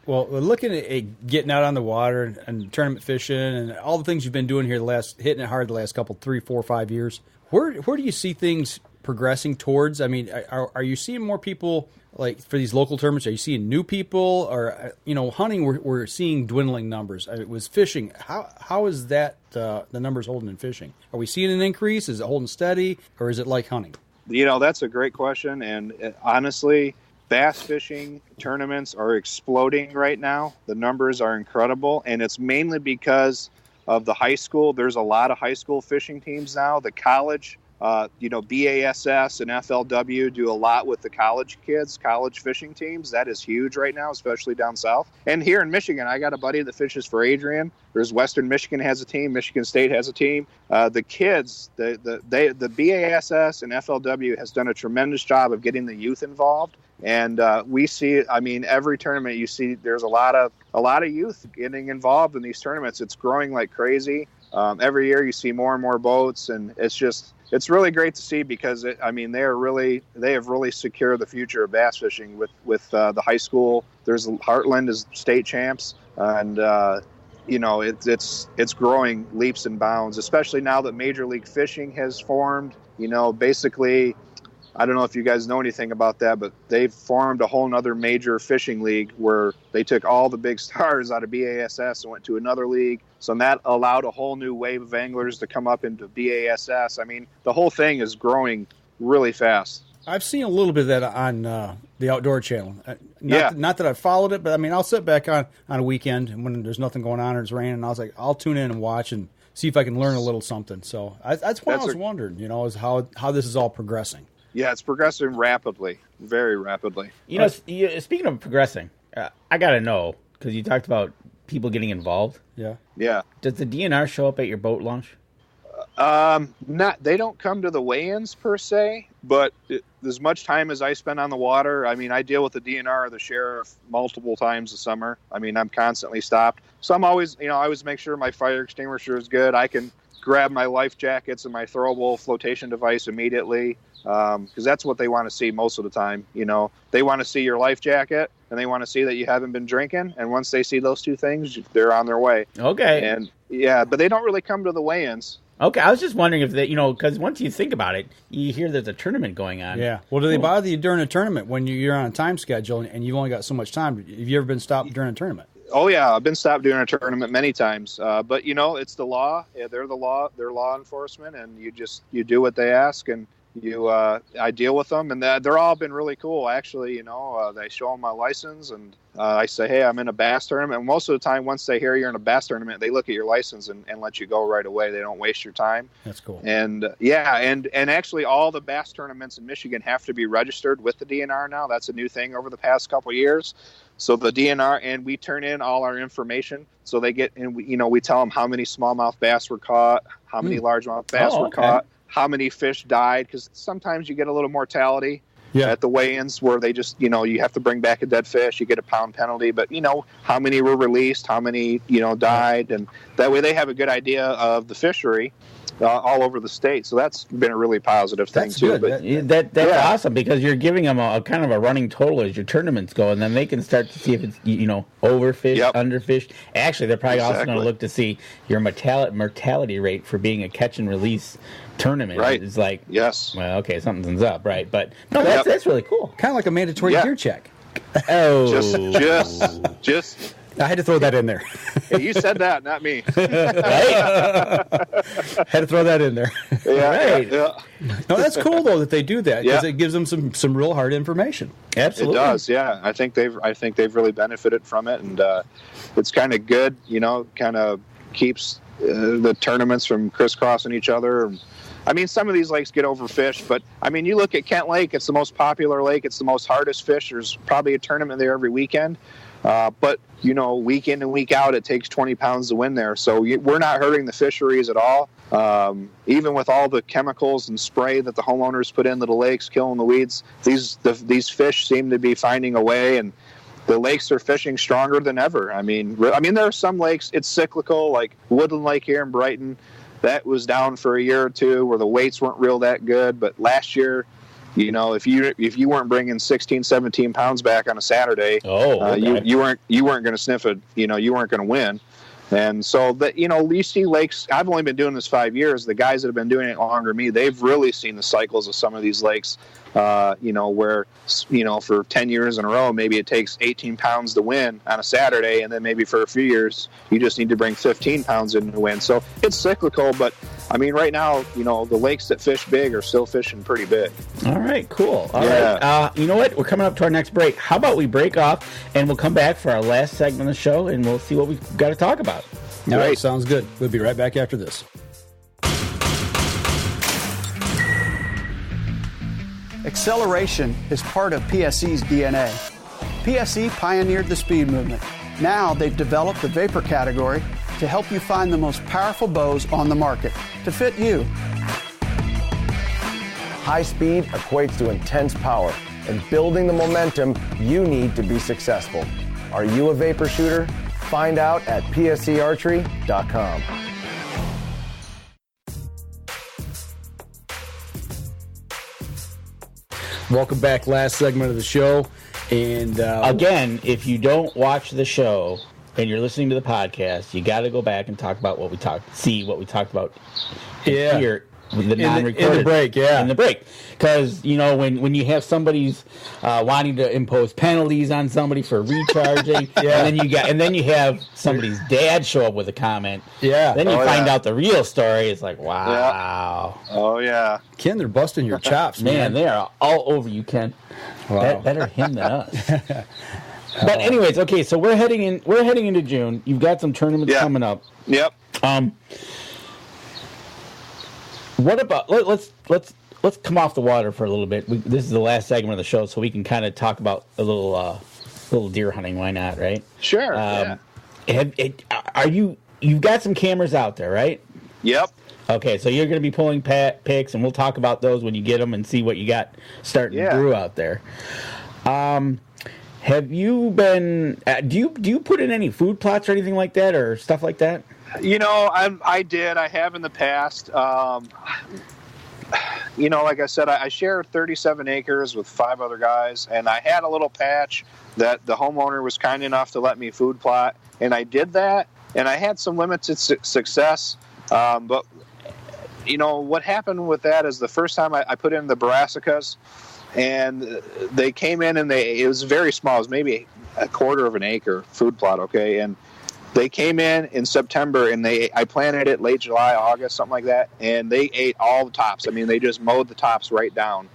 Well, looking at getting out on the water and tournament fishing and all the things you've been doing here, hitting it hard the last couple, 3, 4, 5 years, where do you see things progressing towards? I mean, are you seeing more people like for these local tournaments? Are you seeing new people, or hunting? We're seeing dwindling numbers. It was fishing. How is that the numbers holding in fishing? Are we seeing an increase? Is it holding steady, or is it like hunting? That's a great question, and honestly, bass fishing tournaments are exploding right now. The numbers are incredible, and it's mainly because of the high school. There's a lot of high school fishing teams now. The college, BASS and FLW do a lot with the college kids, college fishing teams. That is huge right now, especially down south. And here in Michigan, I got a buddy that fishes for Adrian. There's Western Michigan has a team. Michigan State has a team. The kids, the BASS and FLW has done a tremendous job of getting the youth involved. And we see, every tournament you see, there's a lot of youth getting involved in these tournaments. It's growing like crazy. Every year you see more and more boats, and it's really great to see because they have really secured the future of bass fishing with the high school. There's Heartland is state champs, and it's growing leaps and bounds, especially now that Major League Fishing has formed. Basically, I don't know if you guys know anything about that, but they've formed a whole other major fishing league where they took all the big stars out of BASS and went to another league. So that allowed a whole new wave of anglers to come up into BASS. The whole thing is growing really fast. I've seen a little bit of that on the Outdoor Channel. Not that I've followed it, but I'll sit back on a weekend and when there's nothing going on or it's raining, and I was like, I'll tune in and watch and see if I can learn a little something. So that's why I was wondering, is how this is all progressing. Yeah, it's progressing rapidly, very rapidly. Speaking of progressing, I got to know, because you talked about people getting involved. Yeah. Does the DNR show up at your boat launch? They don't come to the weigh-ins per se, but as much time as I spend on the water, I deal with the DNR or the sheriff multiple times a summer. I'm constantly stopped. So I'm always, I always make sure my fire extinguisher is good. I can grab my life jackets and my throwable flotation device immediately. Because that's what they want to see most of the time. They want to see your life jacket and they want to see that you haven't been drinking. And once they see those two things, they're on their way. Okay. And but they don't really come to the weigh-ins. Okay. I was just wondering if they, because once you think about it, you hear there's a tournament going on. Yeah. Well, do they bother you during a tournament when you're on a time schedule and you've only got so much time? Have you ever been stopped during a tournament? Oh yeah, I've been stopped during a tournament many times. But it's the law. Yeah, they're the law. They're law enforcement, and you do what they ask, and I deal with them, and they're all been really cool. Actually, they show them my license, and I say, hey, I'm in a bass tournament. And most of the time, once they hear you're in a bass tournament, they look at your license and let you go right away. They don't waste your time. That's cool. And and actually, all the bass tournaments in Michigan have to be registered with the DNR now. That's a new thing over the past couple of years. So the DNR, and we turn in all our information. So they get, and we tell them how many smallmouth bass were caught, how many largemouth bass were caught, how many fish died, because sometimes you get a little mortality at the weigh-ins where they just, you have to bring back a dead fish, you get a pound penalty, but how many were released, how many, died, and that way they have a good idea of the fishery all over the state. So that's been a really positive thing too. Good. But that's awesome, because you're giving them a kind of a running total as your tournaments go, and then they can start to see if it's overfished, underfished. Actually, they're probably also going to look to see your mortality rate for being a catch and release tournament. Right. It's like, yes, well, okay, something's up, right? But no, that's really cool. Kind of like a mandatory gear check. Oh, just. I had to throw that in there. Hey, you said that, not me. Had to throw that in there. Yeah. No, that's cool though that they do that, because it gives them some real hard information. Absolutely, it does. Yeah, I think they've really benefited from it, and it's kind of good. Kind of keeps the tournaments from crisscrossing each other. Some of these lakes get overfished, but you look at Kent Lake. It's the most popular lake. It's the most hardest fish. There's probably a tournament there every weekend. But week in and week out, it takes 20 pounds to win there. So we're not hurting the fisheries at all. Even with all the chemicals and spray that the homeowners put into the lakes, killing the weeds, these fish seem to be finding a way. And the lakes are fishing stronger than ever. I mean, there are some lakes, it's cyclical, like Woodland Lake here in Brighton. That was down for a year or two where the weights weren't real that good. But last year, if you weren't bringing 16, 17 pounds back on a Saturday, you weren't going to sniff it. You weren't going to win. And so you see lakes. I've only been doing this 5 years. The guys that have been doing it longer than me, they've really seen the cycles of some of these lakes. Where for 10 years in a row, maybe it takes 18 pounds to win on a Saturday, and then maybe for a few years you just need to bring 15 pounds in to win. So it's cyclical, but I mean, right now, the lakes that fish big are still fishing pretty big. All right, cool. All right. You know what? We're coming up to our next break. How about we break off and we'll come back for our last segment of the show, and we'll see what we've got to talk about. All right, sounds good. We'll be right back after this. Acceleration is part of PSE's DNA. PSE pioneered the speed movement. Now they've developed the vapor category to help you find the most powerful bows on the market to fit you. High speed equates to intense power and building the momentum you need to be successful. Are you a vapor shooter? Find out at psearchery.com. Welcome back. Last segment of the show. And again, if you don't watch the show and you're listening to the podcast, you got to go back and talk about what we talked about here. The non-recorded in the break, in the break, because when you have somebody's wanting to impose penalties on somebody for recharging, and then you have somebody's dad show up with a comment, then you find out the real story. It's like, wow, oh yeah, Ken, they're busting your chops, man. They are all over you, Ken. Wow. Better him than us. But anyways, okay, so we're heading into June. You've got some tournaments coming up. Yep. What about let's come off the water for a little bit. This is the last segment of the show, so we can kind of talk about a little deer hunting. Why not, right? Sure. You've got some cameras out there, right? Yep. Okay, so you're going to be pulling pics, and we'll talk about those when you get them and see what you got starting to brew out there. Have you been? Do you put in any food plots or anything like that, or stuff like that? I did. I have in the past. Like I said, I share 37 acres with 5 other guys, and I had a little patch that the homeowner was kind enough to let me food plot, and I did that, and I had some limited success. But what happened with that is the first time I put in the brassicas, and they came in and it was very small. It was maybe a quarter of an acre food plot, okay, and they came in September, and I planted it late July, August, something like that, and they ate all the tops. I mean, they just mowed the tops right down.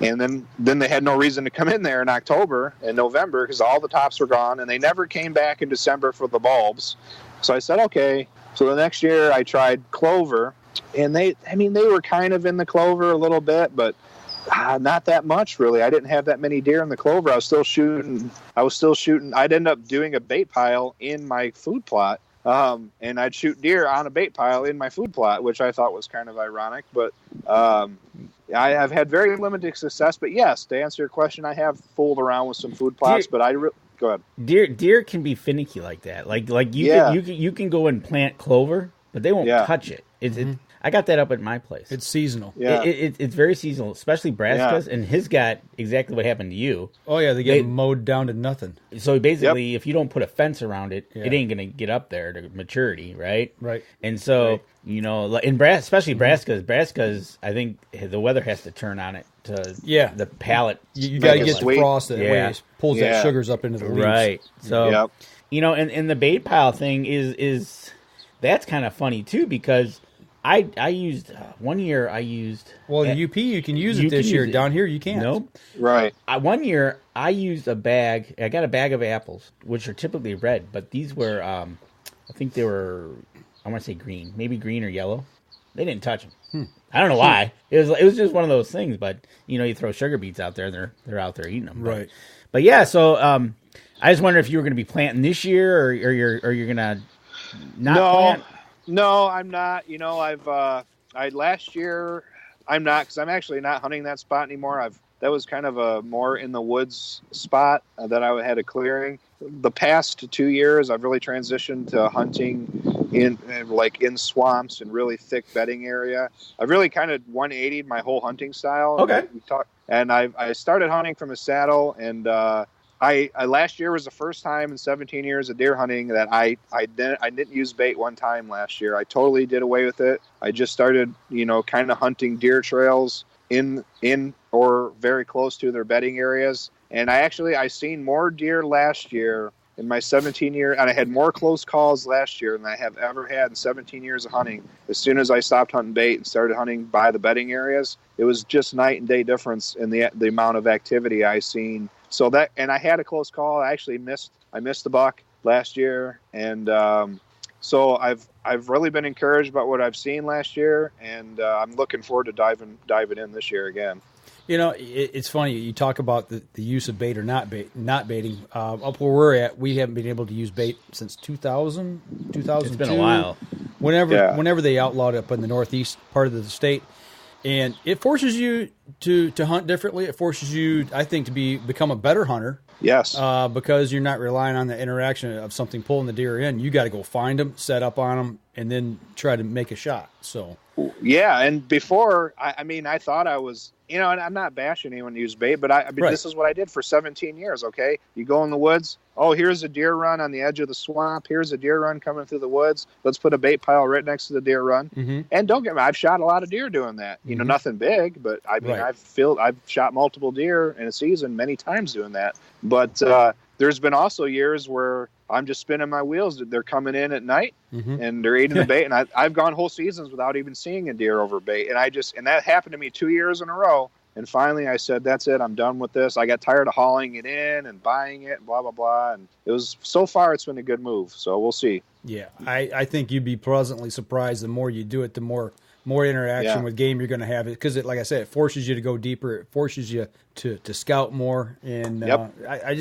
And then they had no reason to come in there in October and November because all the tops were gone, and they never came back in December for the bulbs. So I said, okay. So the next year I tried clover, and they were kind of in the clover a little bit, but not that much, really. I didn't have that many deer in the clover. I was still shooting. I'd end up doing a bait pile in my food plot, and I'd shoot deer on a bait pile in my food plot, which I thought was kind of ironic. But I have had very limited success. But yes, to answer your question, I have fooled around with some food plots. Go ahead. Deer can be finicky like that. Like you can go and plant clover, but they won't touch it. I got that up at my place. It's seasonal. Yeah. It's very seasonal, especially brassicas, and his got exactly what happened to you. Oh, yeah, they get mowed down to nothing. So basically, if you don't put a fence around it, it ain't going to get up there to maturity, right? Right. And so, especially brassicas, I think the weather has to turn on it to the palate. You got to get the frost that pulls that sugars up into the leaves. Right. So, and the bait pile thing is that's kind of funny, too, because I used one year. Well, the UP you can use it this year. Down here you can't. Nope. Right. One year I used a bag. I got a bag of apples, which are typically red, but these were I think they were. I want to say green, maybe green or yellow. They didn't touch them. I don't know why. It was just one of those things. But you throw sugar beets out there, and they're out there eating them. Right. But yeah, so I just wonder if you were going to be planting this year, or you're going to not plant. No, I'm not. Last year I'm not, because I'm actually not hunting that spot anymore. that was kind of a more in the woods spot that I had a clearing. The past 2 years, I've really transitioned to hunting in swamps and really thick bedding area. I've really kind of 180'd my whole hunting style. Okay. I started hunting from a saddle, and I last year was the first time in 17 years of deer hunting that I didn't use bait one time last year. I totally did away with it. I just started, kind of hunting deer trails in or very close to their bedding areas. And I seen more deer last year in my 17 year, and I had more close calls last year than I have ever had in 17 years of hunting. As soon as I stopped hunting bait and started hunting by the bedding areas, it was just night and day difference in the amount of activity I seen. So and I had a close call. I actually missed the buck last year, and so I've really been encouraged about what I've seen last year, and I'm looking forward to diving in this year again. It's funny. You talk about the use of bait or not baiting. Up where we're at, we haven't been able to use bait since 2000, 2002. It's been a while. Whenever they outlawed it up in the northeast part of the state. And it forces you to hunt differently. It forces you, I think, to become a better hunter. Yes. Because you're not relying on the interaction of something pulling the deer in. You got to go find them, set up on them, and then try to make a shot. So. Yeah, and before, I thought I was, and I'm not bashing anyone who use bait, but right. This is what I did for 17 years, okay? You go in the woods, here's a deer run on the edge of the swamp, here's a deer run coming through the woods, let's put a bait pile right next to the deer run. Mm-hmm. And don't get me, I've shot a lot of deer doing that. Mm-hmm. Nothing big, but right. I've shot multiple deer in a season many times doing that. But there's been also years where I'm just spinning my wheels. They're coming in at night, mm-hmm. and they're eating the bait, and I've gone whole seasons without even seeing a deer over bait. And that happened to me 2 years in a row. And finally I said, that's it. I'm done with this. I got tired of hauling it in and buying it, blah, blah, blah. And so far it's been a good move. So we'll see. Yeah. I think you'd be pleasantly surprised. The more you do it, the more interaction with game you're going to have. Because like I said, it forces you to go deeper. It forces you to scout more. And yep. I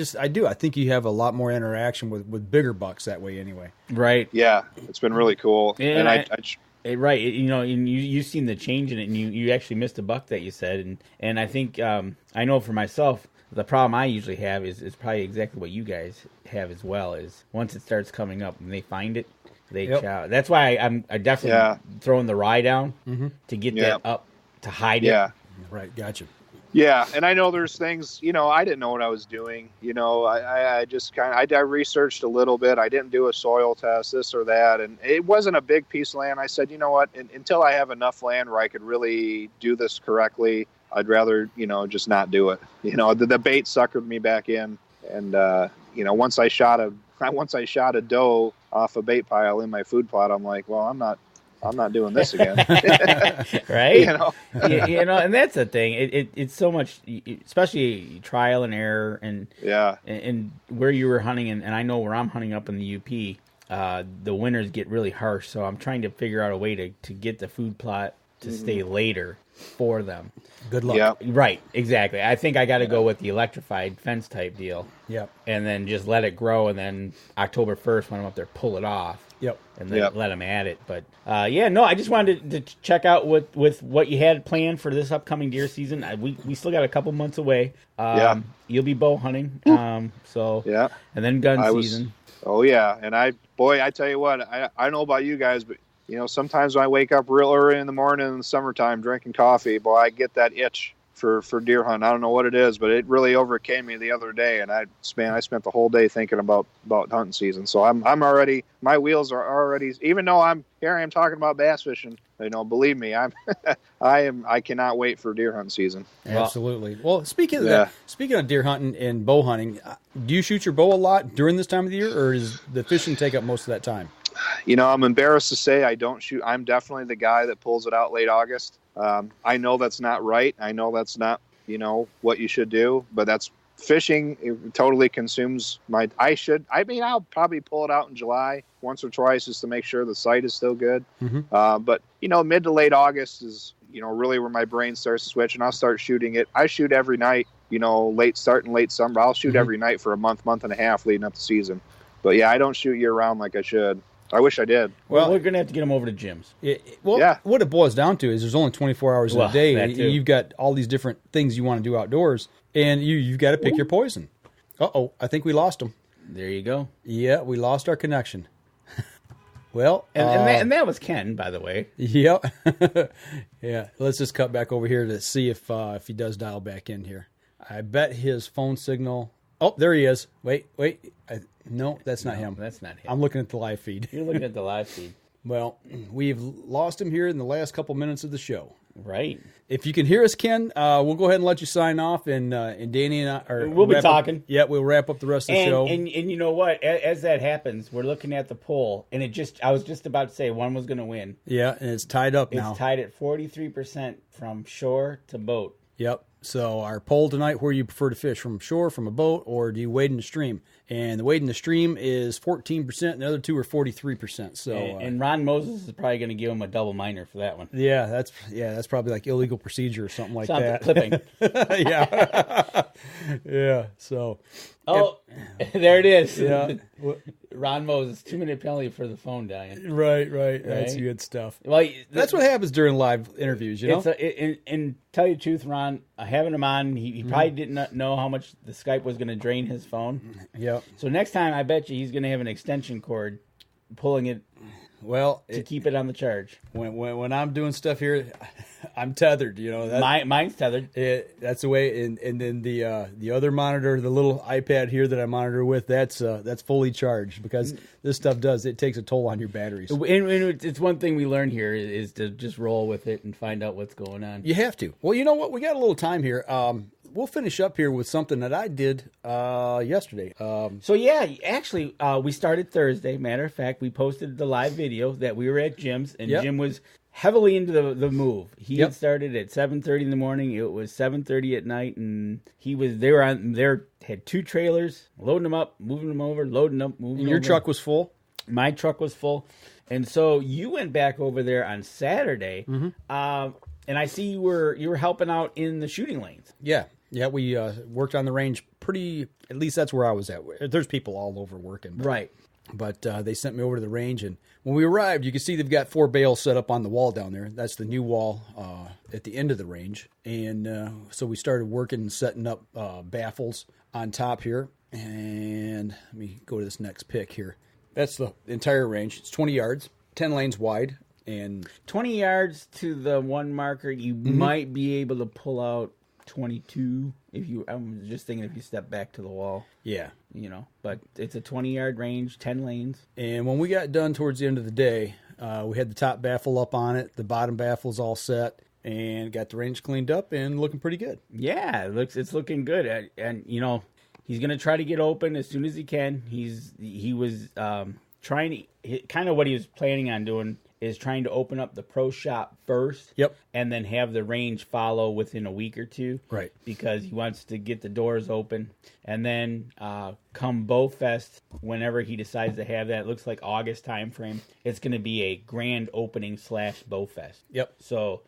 think you have a lot more interaction with bigger bucks that way anyway. Right. Yeah. It's been really cool. And right, you've seen the change in it, and you actually missed a buck that you said, and I think I know for myself the problem I usually have is probably exactly what you guys have as well. Is once it starts coming up and they find it, they chow. That's why I definitely throwing the rye down mm-hmm. to get that up to hide it. Right, gotcha. Yeah, and I know there's things, I didn't know what I was doing. I just I researched a little bit. I didn't do a soil test, this or that, and it wasn't a big piece of land. I said, you know what, until I have enough land where I could really do this correctly, I'd rather, just not do it. The bait suckered me back in, and once I shot a doe off a bait pile in my food plot, I'm like, well, I'm not doing this again. Right? And that's the thing. It's so much, especially trial and error, and where you were hunting, and I know where I'm hunting up in the UP, the winters get really harsh, so I'm trying to figure out a way to get the food plot to stay later for them. Good luck. Yeah. Right, exactly. I think I got to go with the electrified fence type deal. Yep. And then just let it grow, and then October 1st when I'm up there, pull it off. Yep. And then let them at it. But, I just wanted to check out with what you had planned for this upcoming deer season. We still got a couple months away. You'll be bow hunting. And then gun season. And I tell you what, I don't know about you guys, but, sometimes when I wake up real early in the morning in the summertime drinking coffee, boy, I get that itch for deer hunting. I don't know what it is, but it really overcame me the other day, and I spent the whole day thinking about hunting season. So I'm already, my wheels are already, even though I am talking about bass fishing, believe me, I cannot wait for deer hunting season. Absolutely. Well, speaking of deer hunting and bow hunting, do you shoot your bow a lot during this time of the year, or does the fishing take up most of that time? I'm embarrassed to say I don't shoot. I'm definitely the guy that pulls it out late August. I know that's not right. I know that's not, what you should do, but that's fishing. It totally consumes I'll probably pull it out in July once or twice just to make sure the sight is still good. Mm-hmm. But mid to late August is, really where my brain starts to switch, and I'll start shooting it. I shoot every night, late summer. I'll shoot every night for a month and a half leading up to season. But I don't shoot year round like I should. I wish I did. Well, we're going to have to get them over to Jim's. What it boils down to is there's only 24 hours in a day. that too. You've got all these different things you want to do outdoors, and you've got to pick your poison. Uh-oh, I think we lost him. There you go. Yeah, we lost our connection. Well, and that was Ken, by the way. Yep. Yeah. Let's just cut back over here to see if he does dial back in here. I bet his phone signal. Oh, there he is. Wait. No, that's not him. That's not him. I'm looking at the live feed. You're looking at the live feed. Well, we've lost him here in the last couple minutes of the show. Right. If you can hear us, Ken, we'll go ahead and let you sign off, and Danny and I we'll be talking. We'll wrap up the rest of the show. And you know what? As that happens, we're looking at the poll, and I was just about to say one was going to win. Yeah, and it's tied up now. It's tied at 43% from shore to boat. Yep. So our poll tonight: where you prefer to fish, from shore, from a boat, or do you wade in the stream? And the wade in the stream is 14%, and the other two are 43%. So and Ron Moses is probably going to give him a double minor for that one. Yeah, that's probably like illegal procedure or something like that. Clipping. Yeah. Yeah. So. Oh, there it is. Yeah. Ron Moses, 2-minute penalty for the phone dying. Right. That's good stuff. Well, that's what happens during live interviews, you know? And tell you the truth, Ron, having him on, he probably didn't know how much the Skype was going to drain his phone. Yep. So next time, I bet you he's going to have an extension cord pulling it. Well, to keep it on the charge. When I'm doing stuff here, I'm tethered. You know, mine's tethered. That's the way. And then the other monitor, the little iPad here that I monitor with, that's fully charged, because this stuff takes a toll on your batteries. And it's one thing we learned here is to just roll with it and find out what's going on. You have to. Well, you know what? We got a little time here. We'll finish up here with something that I did yesterday. Actually, we started Thursday. Matter of fact, we posted the live video that we were at Jim's, and Jim was heavily into the move. He had started at 7:30 in the morning. It was 7:30 at night, and had 2 trailers, loading them up, moving them over, loading up, moving them over. Your truck was full? My truck was full. And so you went back over there on Saturday, and I see you were helping out in the shooting lanes. Yeah, we worked on the range at least that's where I was at. There's people all over working. Right. But they sent me over to the range, and when we arrived, you can see they've got 4 bales set up on the wall down there. That's the new wall at the end of the range. And so we started working and setting up baffles on top here. And let me go to this next pick here. That's the entire range. It's 20 yards, 10 lanes wide. And 20 yards to the one marker, you might be able to pull out 22 I'm just thinking if you step back to the wall. Yeah. You know, but it's a 20-yard range, 10 lanes. And when we got done towards the end of the day, we had the top baffle up on it, the bottom baffle's all set, and got the range cleaned up and looking pretty good. Yeah, it's looking good. And you know, he's going to try to get open as soon as he can. He was trying to, kind of what he was planning on doing is trying to open up the pro shop first. Yep. And then have the range follow within a week or two. Right. Because he wants to get the doors open. And then come Bow Fest, whenever he decides to have that, it looks like August time frame, it's going to be a grand opening / Bow Fest. Yep. So,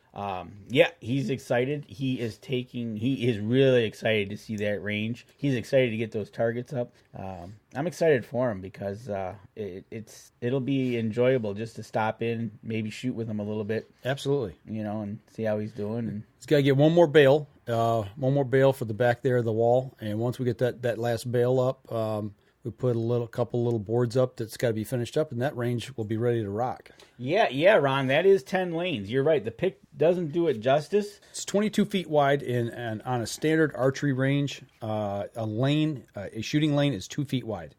he's excited. He is really excited to see that range. He's excited to get those targets up. I'm excited for him because it'll be enjoyable just to stop in, maybe shoot with him a little bit. Absolutely. You know, and see how he's doing. And he's got to get one more bale for the back there of the wall. And once we get that last bale up, we put a couple little boards up that's got to be finished up, and that range will be ready to rock. Yeah, Ron, that is 10 lanes. You're right. The pic doesn't do it justice. It's 22 feet wide, and on a standard archery range, a shooting lane is 2 feet wide.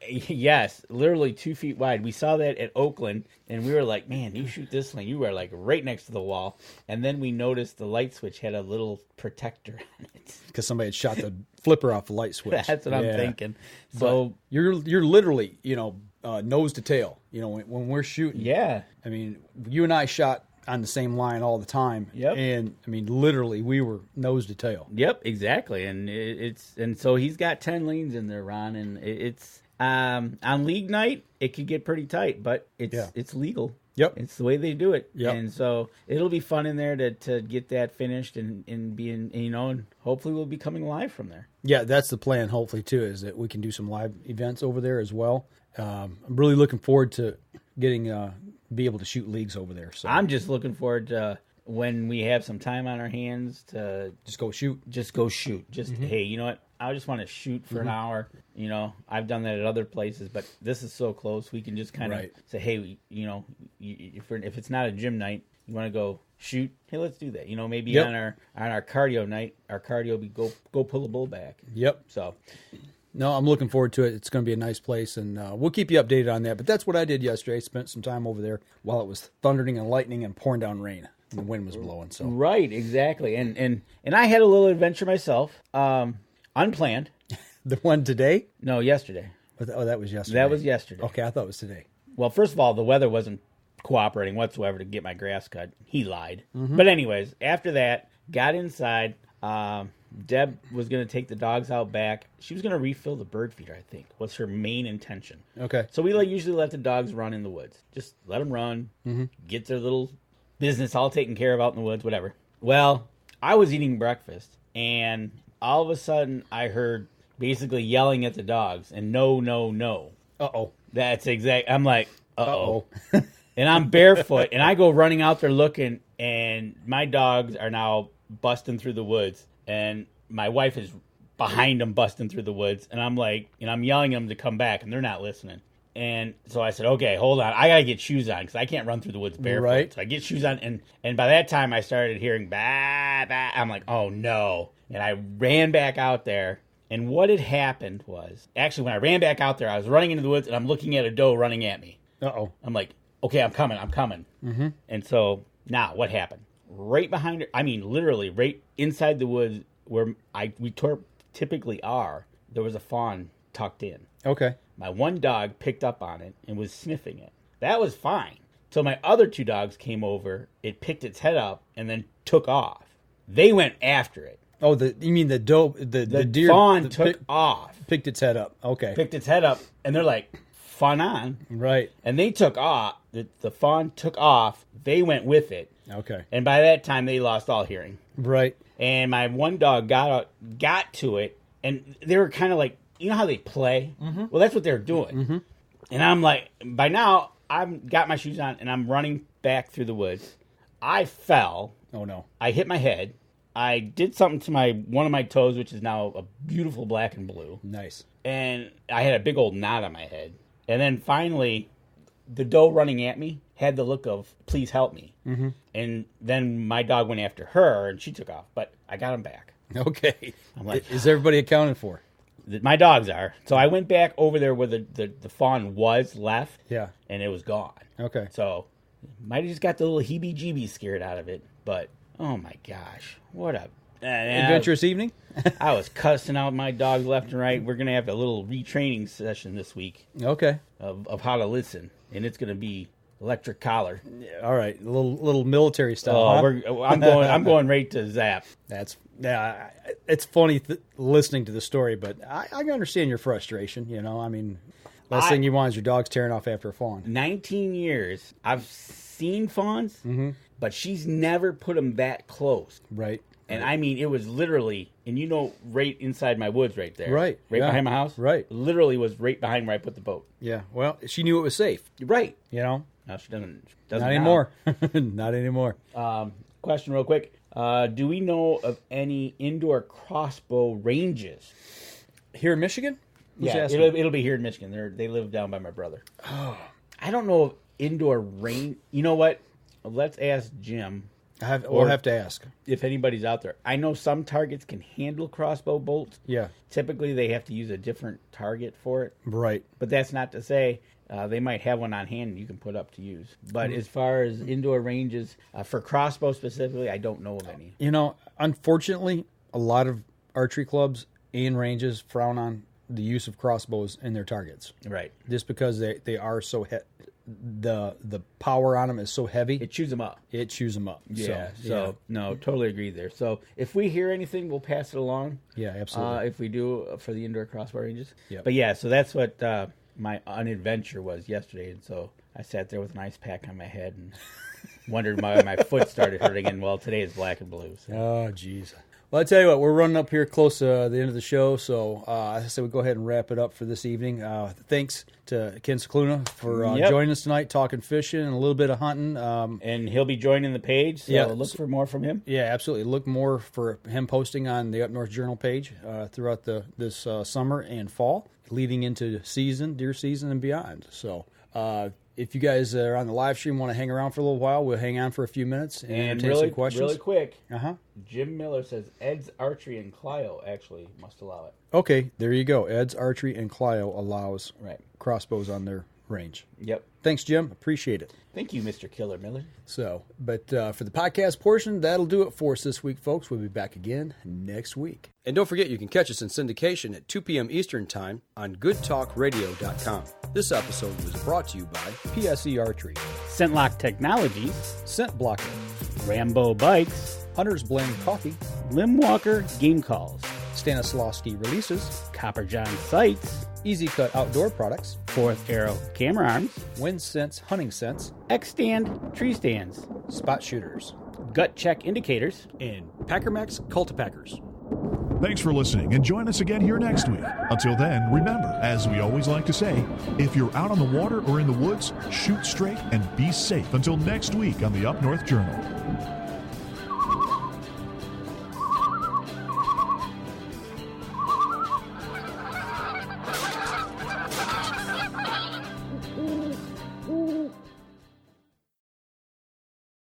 Yes, literally 2 feet wide. We saw that at Oakland, and we were like, man, you shoot this lane, you are like right next to the wall. And then we noticed the light switch had a little protector on it. Because somebody had shot the flipper off the light switch. That's what I'm thinking. So but you're literally, nose to tail. You know, when we're shooting. Yeah. I mean, you and I shot on the same line all the time. Yep. And I mean, literally, we were nose to tail. Yep, exactly. And so he's got 10 lanes in there, Ron, and it's on league night it could get pretty tight, but it's legal. Yep. It's the way they do it. Yep. And so it'll be fun in there to get that finished and being, and hopefully we'll be coming live from there. Yeah, that's the plan, hopefully, too, is that we can do some live events over there as well. I'm really looking forward to be able to shoot leagues over there. So I'm just looking forward to when we have some time on our hands to just go shoot. Hey, you know what? I just want to shoot for an hour. You know, I've done that at other places, but this is so close. We can just kind of say, hey, you know, if it's not a gym night, you want to go shoot. Hey, let's do that. You know, maybe on our cardio night, our cardio will be go pull a bull back. Yep. So. No, I'm looking forward to it. It's going to be a nice place, and we'll keep you updated on that. But that's what I did yesterday. I spent some time over there while it was thundering and lightning and pouring down rain, and the wind was blowing. So right, exactly. And I had a little adventure myself, unplanned. The one today? No, yesterday. Oh, that was yesterday. That was yesterday. Okay, I thought it was today. Well, first of all, the weather wasn't cooperating whatsoever to get my grass cut. He lied. But anyways, after that, got inside. Deb was going to take the dogs out back. She was going to refill the bird feeder, I think, was her main intention. Okay. So we usually let the dogs run in the woods. Just let them run, get their little business all taken care of out in the woods, whatever. Well, I was eating breakfast, and all of a sudden I heard basically yelling at the dogs, and no, no, no. Uh-oh. That's exact. I'm like, uh-oh. And I'm barefoot, and I go running out there looking, and my dogs are now busting through the woods. And my wife is behind them busting through the woods. And I'm like, I'm yelling at them to come back, and they're not listening. And so I said, okay, hold on. I got to get shoes on because I can't run through the woods barefoot. Right. So I get shoes on. And by that time, I started hearing, bah, bah. I'm like, oh, no. And I ran back out there. And what had happened was, actually, when I ran back out there, I was running into the woods, and I'm looking at a doe running at me. Uh-oh. I'm like, okay, I'm coming. Mm-hmm. And so now what happened? Right behind her, I mean, literally right inside the woods where we typically are, there was a fawn tucked in. Okay. My one dog picked up on it and was sniffing it. That was fine. So my other two dogs came over, it picked its head up, and then took off. They went after it. Oh, you mean the doe, the deer? Fawn took off. Picked its head up. Okay. Picked its head up, and they're like, fun on. Right. And they took off. The fawn took off. They went with it. Okay. And by that time, they lost all hearing. Right. And my one dog got to it, and they were kind of like, you know how they play? Mm-hmm. Well, that's what they were doing. Mm-hmm. And I'm like, by now, I've got my shoes on, and I'm running back through the woods. I fell. Oh, no. I hit my head. I did something to one of my toes, which is now a beautiful black and blue. Nice. And I had a big old knot on my head. And then finally, the doe running at me had the look of, please help me. Mm-hmm. And then my dog went after her, and she took off. But I got him back. Okay. I'm like, is everybody accounted for? My dogs are. So I went back over there where the fawn was left. Yeah. And it was gone. Okay. So might have just got the little heebie-jeebies scared out of it. But, oh my gosh. What a... adventurous evening? I was cussing out my dogs left and right. We're going to have a little retraining session this week. Okay. Of how to listen. And it's going to be electric collar. Yeah, all right. A little military style. Oh, huh? I'm going right to zap. It's funny listening to the story, but I can understand your frustration. You know, I mean, last thing you want is your dog's tearing off after a fawn. 19 years. I've seen fawns, but she's never put them that close. Right. And I mean, it was literally, and you know, right inside my woods right there. Right. Behind my house. Right. Literally was right behind where I put the boat. Yeah. Well, she knew it was safe. Right. You know? No, she doesn't Not anymore. Not anymore. Question real quick. Do we know of any indoor crossbow ranges? Here in Michigan? Yeah, it'll be here in Michigan. They live down by my brother. Oh. I don't know of indoor range. You know what? Let's ask Jim. We'll have to ask. If anybody's out there. I know some targets can handle crossbow bolts. Yeah. Typically, they have to use a different target for it. Right. But that's not to say they might have one on hand you can put up to use. But as far as indoor ranges, for crossbow specifically, I don't know of any. You know, unfortunately, a lot of archery clubs and ranges frown on the use of crossbows in their targets. Right. Just because they are so the power on them is so heavy. It chews them up. Yeah. So no, totally agree there. So if we hear anything, we'll pass it along. Yeah, absolutely. If we do for the indoor crossbow ranges. Yep. But yeah, so that's what my unadventure was yesterday. And so I sat there with an ice pack on my head and wondered why my foot started hurting. And well, today is black and blue. So. Oh, jeez. Well, I tell you what, we're running up here close to the end of the show, so I say we go ahead and wrap it up for this evening. Thanks to Ken Scicluna for joining us tonight, talking fishing and a little bit of hunting. And he'll be joining the page, so look for more from him. Yeah, absolutely. Look more for him posting on the Up North Journal page throughout this summer and fall, leading into deer season and beyond. So if you guys are on the live stream, want to hang around for a little while, we'll hang on for a few minutes and entertain some questions. Really quick, Jim Miller says Ed's Archery and Clio actually must allow it. Okay, there you go. Ed's Archery and Clio allows crossbows on their range. Yep. Thanks, Jim. Appreciate it. Thank you, Mr. Killer Miller. So, but for the podcast portion, that'll do it for us this week, folks. We'll be back again next week. And don't forget, you can catch us in syndication at 2 p.m. Eastern Time on goodtalkradio.com. This episode was brought to you by PSE Archery, Scentlock Technologies, Scent Blocker, Rambo Bikes, Hunter's Blend Coffee, Lim Walker Game Calls, Stanislawski Releases, Copper John Sights, Easy Cut Outdoor Products, Fourth Arrow Camera Arms, Wind Sense Hunting Sense, X-Stand Tree Stands, Spot Shooters, Gut Check Indicators, and Packermax Cultipackers. Thanks for listening, and join us again here next week. Until then, remember, as we always like to say, if you're out on the water or in the woods, shoot straight and be safe. Until next week on the Up North Journal.